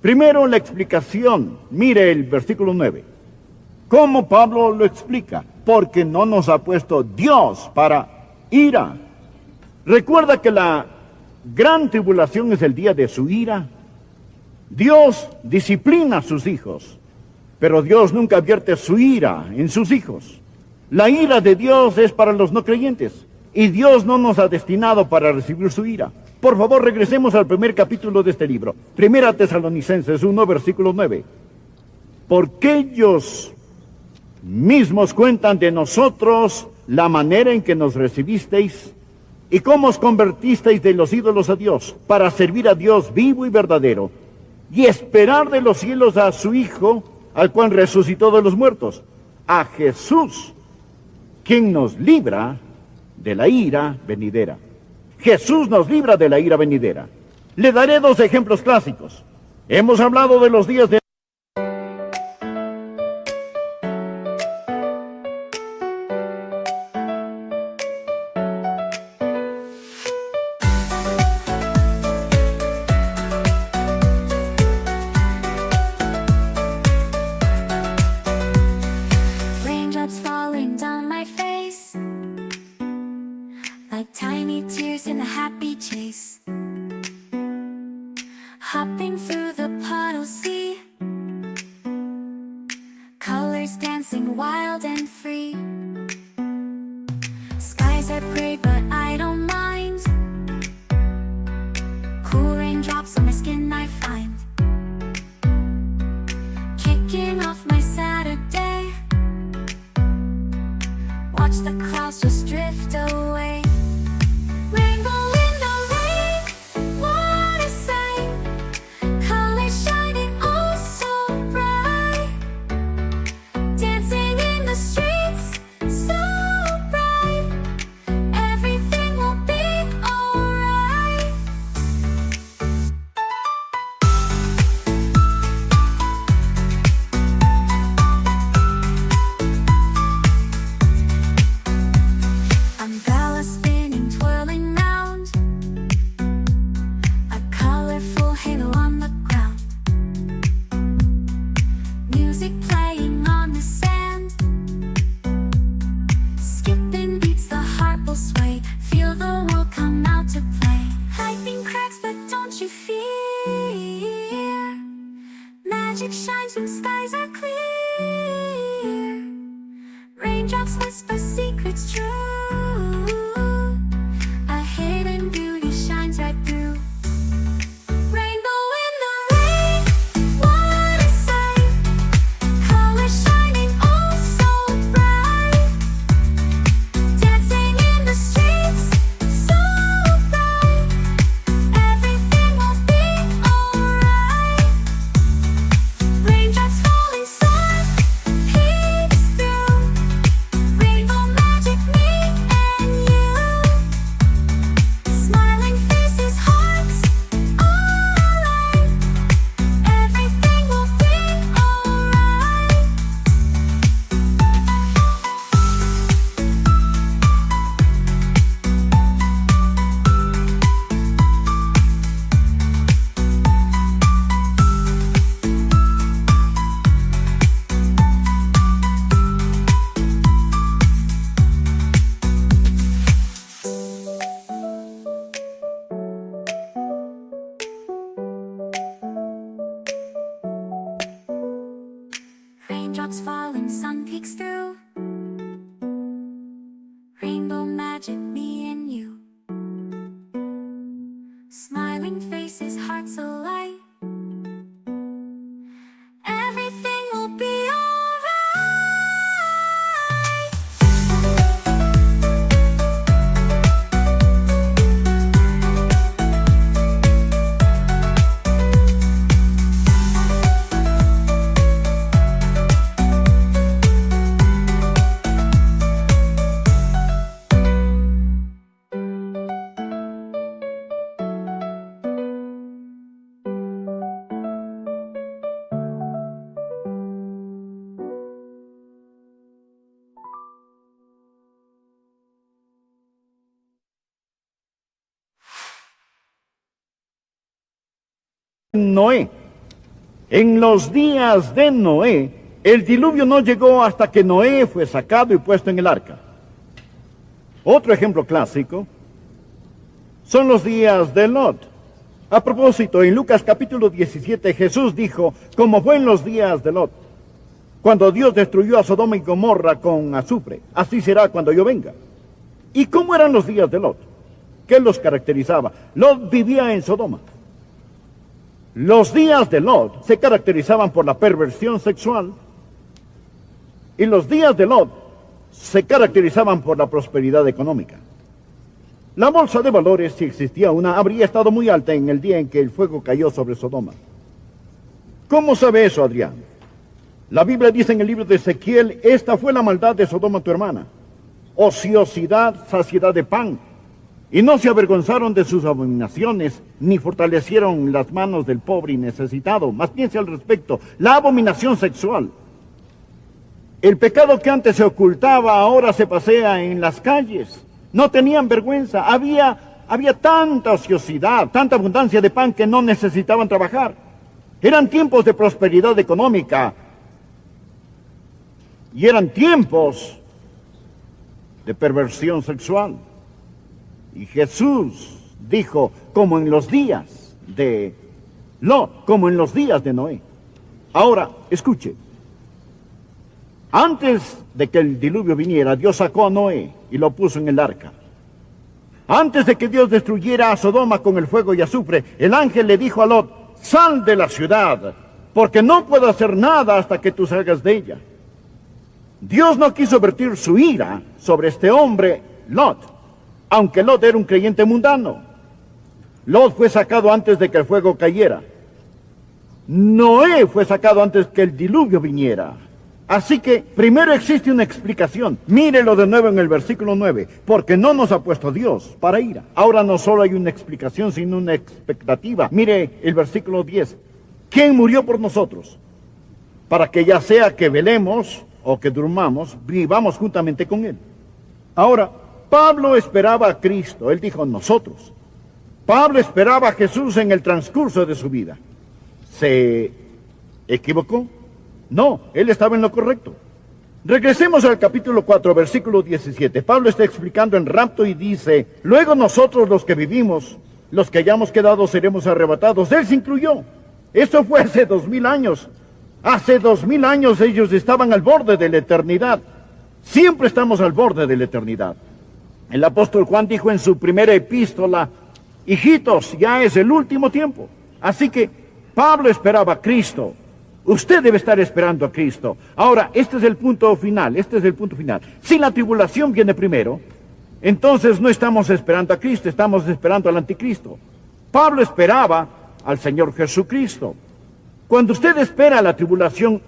Primero, la explicación. Mire el versículo 9. ¿Cómo Pablo lo explica? Porque no nos ha puesto Dios para ira. ¿Recuerda que la gran tribulación es el día de su ira? Dios disciplina a sus hijos, pero Dios nunca vierte su ira en sus hijos. La ira de Dios es para los no creyentes, y Dios no nos ha destinado para recibir su ira. Por favor, regresemos al primer capítulo de este libro, Primera Tesalonicenses 1, versículo 9. Porque ellos mismos cuentan de nosotros la manera en que nos recibisteis y cómo os convertisteis de los ídolos a Dios, para servir a Dios vivo y verdadero, y esperar de los cielos a su Hijo, al cual resucitó de los muertos, a Jesús, quien nos libra de la ira venidera. Jesús nos libra de la ira venidera. Le daré 2 ejemplos clásicos. Hemos hablado de los días de on my face, like tiny tears in a happy chase. Hopping through the puddle sea, colors dancing wild and free. Skies are gray but I don't mind, cool raindrops on my skin I find. Kicking off my Saturday, watch the clouds just drift away. Rainbow in the rain, what a sight. Colors shining oh so bright, dancing in the streets so bright. Everything will be alright. Umbrella spinning, twirling round, a colorful halo on the ground. Music playing on the sand, skipping beats, the heart will sway. Feel the world come out to play. Lightning cracks but don't you fear, magic shines when skies are clear. Raindrops whisper secrets true, a hidden beauty shines right through. Rainbow in the rain, what a sight. Colors shining oh so bright, dancing in the streets so bright. Everything will be alright. Raindrops falling soft, peeks through. Rainbow magic, me and you. Smiling faces, hearts, alright. Everything will be alright. Raindrops falling, sun peeks through. Rainbow magic, me and you. Smiling faces, hearts alight. Everything will be alright. Noé. En los días de Noé, el diluvio no llegó hasta que Noé fue sacado y puesto en el arca. Otro ejemplo clásico son los días de Lot. A propósito, en Lucas capítulo 17, Jesús dijo, como fue en los días de Lot, cuando Dios destruyó a Sodoma y Gomorra con azufre, así será cuando yo venga. ¿Y cómo eran los días de Lot? ¿Qué los caracterizaba? Lot vivía en Sodoma. Los días de Lot se caracterizaban por la perversión sexual y los días de Lot se caracterizaban por la prosperidad económica. La bolsa de valores, si existía una, habría estado muy alta en el día en que el fuego cayó sobre Sodoma. ¿Cómo sabe eso, Adrián? La Biblia dice en el libro de Ezequiel, esta fue la maldad de Sodoma tu hermana, ociosidad, saciedad de pan, y no se avergonzaron de sus abominaciones, ni fortalecieron las manos del pobre y necesitado. Más piense al respecto, la abominación sexual. El pecado que antes se ocultaba, ahora se pasea en las calles. No tenían vergüenza, había tanta ociosidad, tanta abundancia de pan que no necesitaban trabajar. Eran tiempos de prosperidad económica, y eran tiempos de perversión sexual. Y Jesús dijo, como en los días de Lot, como en los días de Noé. Ahora, escuche. Antes de que el diluvio viniera, Dios sacó a Noé y lo puso en el arca. Antes de que Dios destruyera a Sodoma con el fuego y azufre, el ángel le dijo a Lot, sal de la ciudad, porque no puedo hacer nada hasta que tú salgas de ella. Dios no quiso vertir su ira sobre este hombre, Lot, aunque Lot era un creyente mundano. Lot fue sacado antes de que el fuego cayera. Noé fue sacado antes que el diluvio viniera. Así que primero existe una explicación. Mírelo de nuevo en el versículo 9. Porque no nos ha puesto Dios para ira. Ahora no solo hay una explicación, sino una expectativa. Mire el versículo 10. ¿Quién murió por nosotros? Para que ya sea que velemos o que durmamos, vivamos juntamente con Él. Ahora, Pablo esperaba a Cristo. Él dijo nosotros. Pablo esperaba a Jesús en el transcurso de su vida. ¿Se equivocó? No, él estaba en lo correcto. Regresemos al capítulo 4, versículo 17. Pablo está explicando el rapto y dice, luego nosotros los que vivimos, los que hayamos quedado seremos arrebatados. Él se incluyó. Eso fue hace 2000 años. Hace 2000 años ellos estaban al borde de la eternidad. Siempre estamos al borde de la eternidad. El apóstol Juan dijo en su primera epístola, hijitos, ya es el último tiempo. Así que Pablo esperaba a Cristo. Usted debe estar esperando a Cristo. Ahora, este es el punto final, Si la tribulación viene primero, entonces no estamos esperando a Cristo, estamos esperando al anticristo. Pablo esperaba al Señor Jesucristo. Cuando usted espera la tribulación,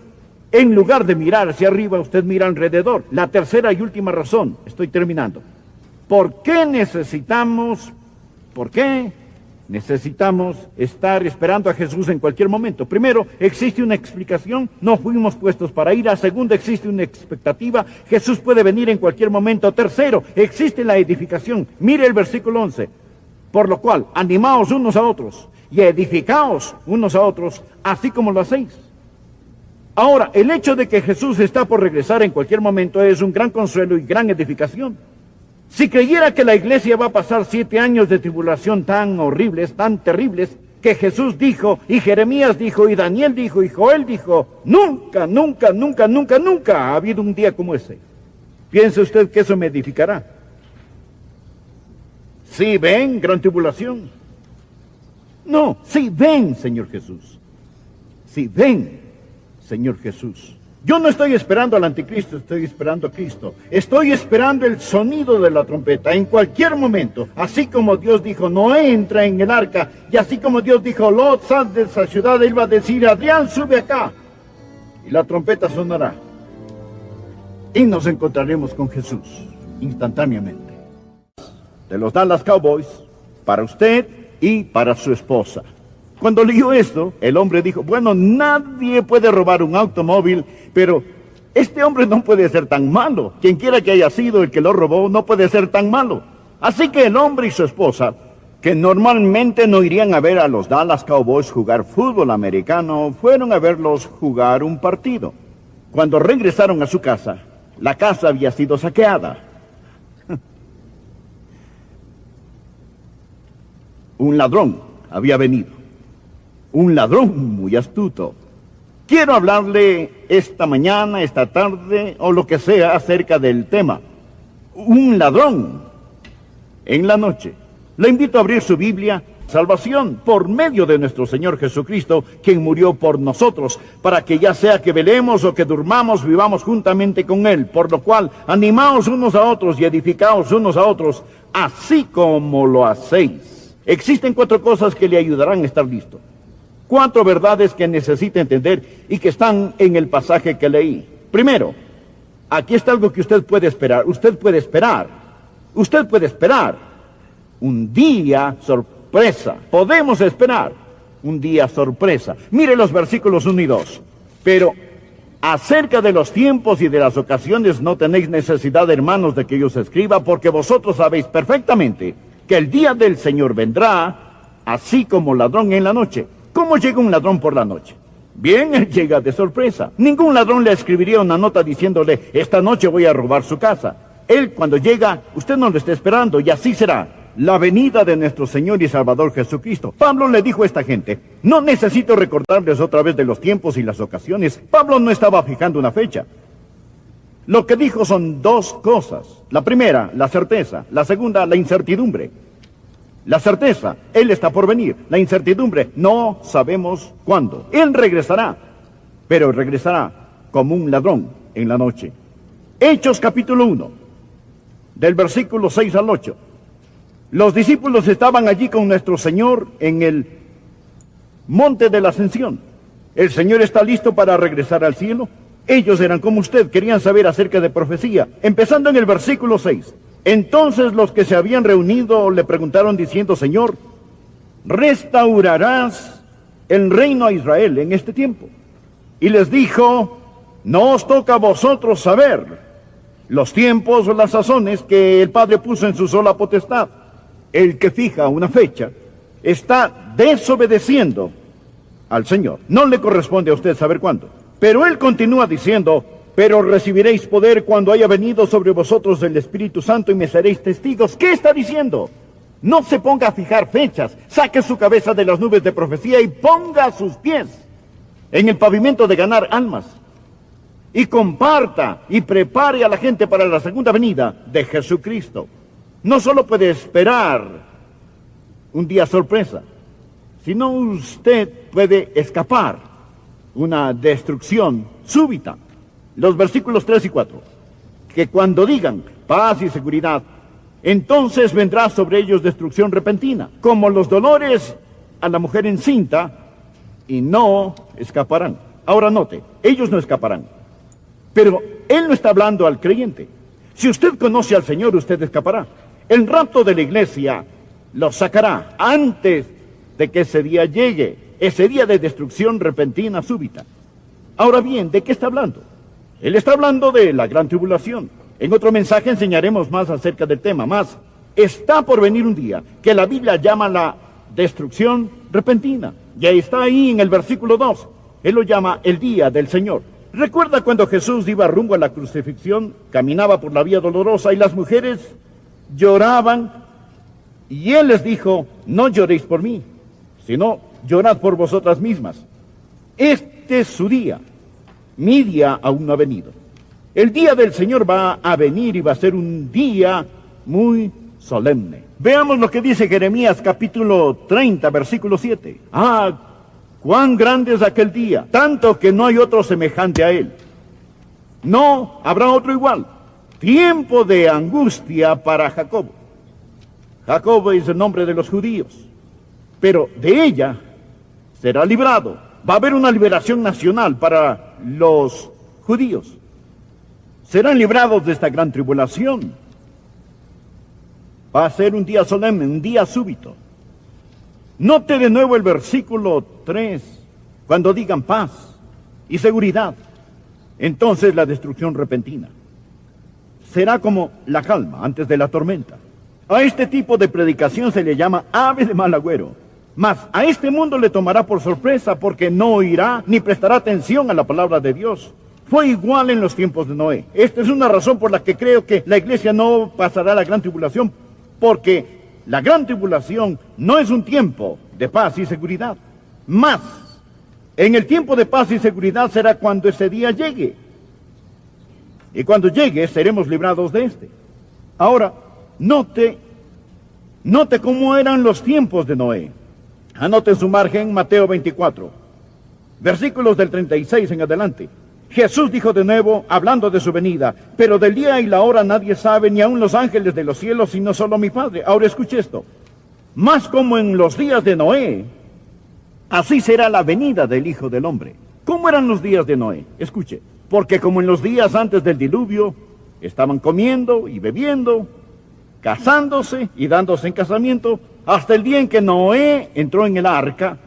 en lugar de mirar hacia arriba, usted mira alrededor. La tercera y última razón, estoy terminando. ¿Por qué necesitamos estar esperando a Jesús en cualquier momento? Primero, existe una explicación, no fuimos puestos para ira. Segundo, existe una expectativa, Jesús puede venir en cualquier momento. Tercero, existe la edificación. Mire el versículo 11. Por lo cual, animaos unos a otros y edificaos unos a otros, así como lo hacéis. Ahora, el hecho de que Jesús está por regresar en cualquier momento es un gran consuelo y gran edificación. Si creyera que la iglesia va a pasar 7 años de tribulación tan horribles, tan terribles, que Jesús dijo, y Jeremías dijo, y Daniel dijo, y Joel dijo, nunca ha habido un día como ese. ¿Piensa usted que eso me edificará? ¿Sí ven gran tribulación? No, sí ven, Señor Jesús. Sí ven, Señor Jesús. Yo no estoy esperando al anticristo, estoy esperando a Cristo. Estoy esperando el sonido de la trompeta en cualquier momento. Así como Dios dijo, Noé entra en el arca. Y así como Dios dijo, Lot, sal de esa ciudad. Él va a decir, Adrián, sube acá. Y la trompeta sonará. Y nos encontraremos con Jesús instantáneamente. De los Dallas Cowboys, para usted y para su esposa. Cuando leyó esto, el hombre dijo, bueno, nadie puede robar un automóvil, pero este hombre no puede ser tan malo. Quien quiera que haya sido el que lo robó, no puede ser tan malo. Así que el hombre y su esposa, que normalmente no irían a ver a los Dallas Cowboys jugar fútbol americano, fueron a verlos jugar un partido. Cuando regresaron a su casa, la casa había sido saqueada. Un ladrón había venido. Un ladrón muy astuto. Quiero hablarle esta mañana, esta tarde, o lo que sea, acerca del tema. Un ladrón en la noche. Le invito a abrir su Biblia. Salvación por medio de nuestro Señor Jesucristo, quien murió por nosotros, para que ya sea que velemos o que durmamos, vivamos juntamente con Él. Por lo cual, animaos unos a otros y edificaos unos a otros, así como lo hacéis. Existen 4 cosas que le ayudarán a estar listo. 4 verdades que necesita entender y que están en el pasaje que leí. Primero, aquí está algo que usted puede esperar. Usted puede esperar un día sorpresa. Podemos esperar un día sorpresa. Mire los versículos 1 y 2. Pero acerca de los tiempos y de las ocasiones no tenéis necesidad, hermanos, de que yo os escriba, porque vosotros sabéis perfectamente que el día del Señor vendrá, así como ladrón en la noche. ¿Cómo llega un ladrón por la noche? Bien, él llega de sorpresa. Ningún ladrón le escribiría una nota diciéndole, esta noche voy a robar su casa. Él cuando llega, usted no lo está esperando, y así será la venida de nuestro Señor y Salvador Jesucristo. Pablo le dijo a esta gente, no necesito recordarles otra vez de los tiempos y las ocasiones. Pablo no estaba fijando una fecha. Lo que dijo son dos cosas. La primera, la certeza. La segunda, la incertidumbre. La certeza, Él está por venir. La incertidumbre, no sabemos cuándo. Él regresará, pero regresará como un ladrón en la noche. Hechos capítulo 1, del versículo 6 al 8. Los discípulos estaban allí con nuestro Señor en el monte de la Ascensión. ¿El Señor está listo para regresar al cielo? Ellos eran como usted, querían saber acerca de profecía. Empezando en el versículo 6. Entonces los que se habían reunido le preguntaron diciendo, Señor, ¿restaurarás el reino a Israel en este tiempo? Y les dijo, no os toca a vosotros saber los tiempos o las sazones que el Padre puso en su sola potestad. El que fija una fecha está desobedeciendo al Señor. No le corresponde a usted saber cuándo. Pero Él continúa diciendo, pero recibiréis poder cuando haya venido sobre vosotros el Espíritu Santo y me seréis testigos. ¿Qué está diciendo? No se ponga a fijar fechas, saque su cabeza de las nubes de profecía y ponga sus pies en el pavimento de ganar almas. Y comparta y prepare a la gente para la segunda venida de Jesucristo. No solo puede esperar un día sorpresa, sino usted puede escapar una destrucción súbita. Los versículos 3 y 4, que cuando digan paz y seguridad, entonces vendrá sobre ellos destrucción repentina, como los dolores a la mujer encinta, y no escaparán. Ahora note, ellos no escaparán, pero Él no está hablando al creyente. Si usted conoce al Señor, usted escapará. El rapto de la iglesia los sacará antes de que ese día llegue, ese día de destrucción repentina súbita. Ahora bien, ¿de qué está hablando? Él está hablando de la gran tribulación. En otro mensaje enseñaremos más acerca del tema. Más, está por venir un día que la Biblia llama la destrucción repentina. Y ahí está ahí en el versículo 2. Él lo llama el día del Señor. ¿Recuerda cuando Jesús iba rumbo a la crucifixión? Caminaba por la vía dolorosa y las mujeres lloraban. Y Él les dijo, no lloréis por mí, sino llorad por vosotras mismas. Este es su día. Mi día aún no ha venido. El día del Señor va a venir y va a ser un día muy solemne. Veamos lo que dice Jeremías capítulo 30, versículo 7. Ah, cuán grande es aquel día, tanto que no hay otro semejante a él. No habrá otro igual. Tiempo de angustia para Jacob. Jacob es el nombre de los judíos, pero de ella será librado. Va a haber una liberación nacional para los judíos. Serán librados de esta gran tribulación. Va a ser un día solemne, un día súbito. Note de nuevo el versículo 3. Cuando digan paz y seguridad, entonces la destrucción repentina. Será como la calma antes de la tormenta. A este tipo de predicación se le llama ave de mal agüero. Mas a este mundo le tomará por sorpresa porque no oirá ni prestará atención a la palabra de Dios. Fue igual en los tiempos de Noé. Esta es una razón por la que creo que la iglesia no pasará la gran tribulación, porque la gran tribulación no es un tiempo de paz y seguridad. Mas en el tiempo de paz y seguridad será cuando ese día llegue. Y cuando llegue seremos librados de este. Ahora, note cómo eran los tiempos de Noé. Anote en su margen Mateo 24, versículos del 36 en adelante. Jesús dijo de nuevo, hablando de su venida, pero del día y la hora nadie sabe, ni aun los ángeles de los cielos, sino solo mi Padre. Ahora escuche esto. Más como en los días de Noé, así será la venida del Hijo del Hombre. ¿Cómo eran los días de Noé? Escuche. Porque como en los días antes del diluvio, estaban comiendo y bebiendo, casándose y dándose en casamiento, hasta el día en que Noé entró en el arca,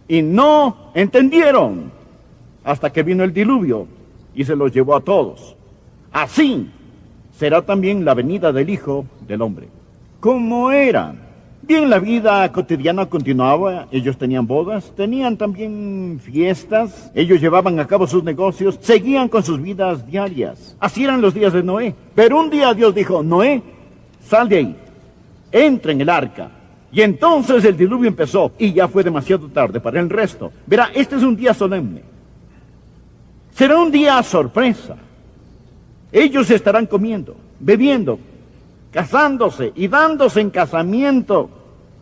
y no entendieron, hasta que vino el diluvio y se los llevó a todos. Así será también la venida del Hijo del Hombre. ¿Cómo eran Bien, la vida cotidiana continuaba, ellos tenían bodas, tenían también fiestas, ellos llevaban a cabo sus negocios, seguían con sus vidas diarias. Así eran los días de Noé. Pero un día Dios dijo, Noé, sal de ahí, entra en el arca. Y entonces el diluvio empezó y ya fue demasiado tarde para el resto. Verá, este es un día solemne. Será un día sorpresa. Ellos estarán comiendo, bebiendo, casándose y dándose en casamiento.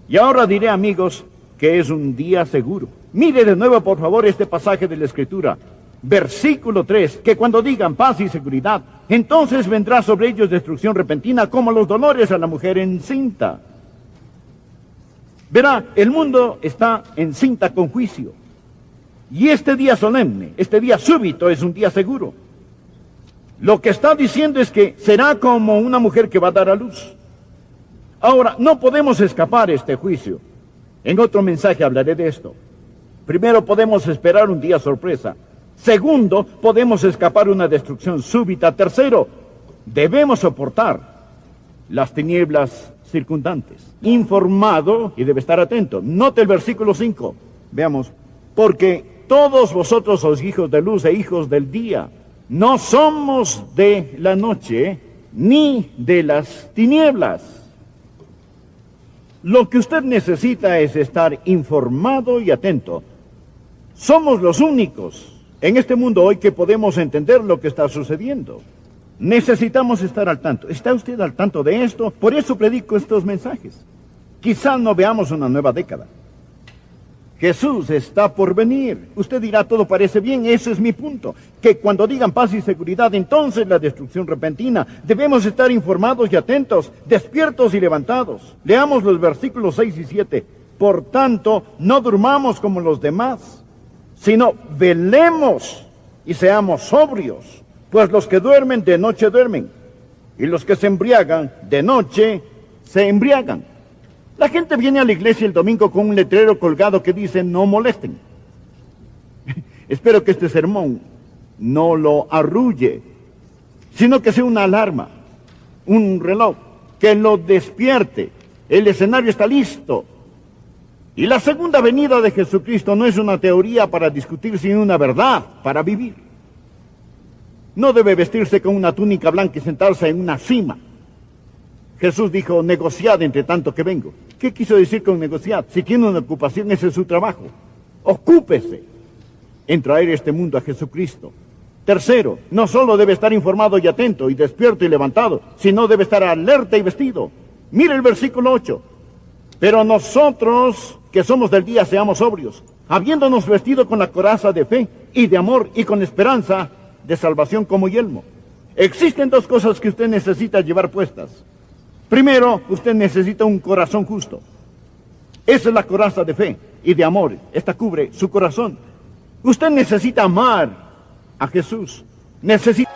Y ahora diré, amigos, que es un día seguro. Mire de nuevo, por favor, este pasaje de la Escritura. Versículo 3, que cuando digan paz y seguridad, entonces vendrá sobre ellos destrucción repentina como los dolores a la mujer encinta. Verá, el mundo está encinta con juicio. Y este día solemne, este día súbito es un día seguro. Lo que está diciendo es que será como una mujer que va a dar a luz. Ahora, no podemos escapar este juicio. En otro mensaje hablaré de esto. Primero, podemos esperar un día sorpresa. Segundo, podemos escapar una destrucción súbita. Tercero, debemos soportar las tinieblas circundantes. Informado y debe estar atento. Note el versículo 5. Veamos. Porque todos vosotros sois hijos de luz e hijos del día. No somos de la noche ni de las tinieblas. Lo que usted necesita es estar informado y atento. Somos los únicos en este mundo hoy que podemos entender lo que está sucediendo. Necesitamos estar al tanto. ¿Está usted al tanto de esto? Por eso predico estos mensajes. Quizá no veamos una nueva década. Jesús está por venir. Usted dirá, todo parece bien, ese es mi punto. Que cuando digan paz y seguridad, entonces la destrucción repentina. Debemos estar informados y atentos, despiertos y levantados. Leamos los versículos 6 y 7. Por tanto, no durmamos como los demás, sino velemos y seamos sobrios. Pues los que duermen, de noche duermen, y los que se embriagan, de noche se embriagan. La gente viene a la iglesia el domingo con un letrero colgado que dice, no molesten. Espero que este sermón no lo arrulle, sino que sea una alarma, un reloj, que lo despierte. El escenario está listo. Y la segunda venida de Jesucristo no es una teoría para discutir, sino una verdad para vivir. No debe vestirse con una túnica blanca y sentarse en una cima. Jesús dijo, negociad entre tanto que vengo. ¿Qué quiso decir con negociar? Si tiene una ocupación, ese es su trabajo. Ocúpese en traer este mundo a Jesucristo. Tercero, no solo debe estar informado y atento y despierto y levantado, sino debe estar alerta y vestido. Mire el versículo 8. Pero nosotros, que somos del día, seamos sobrios, habiéndonos vestido con la coraza de fe y de amor y con esperanza de salvación como yelmo. Existen dos cosas que usted necesita llevar puestas. Primero, usted necesita un corazón justo. Esa es la coraza de fe y de amor. Esta cubre su corazón. Usted necesita amar a Jesús. Necesita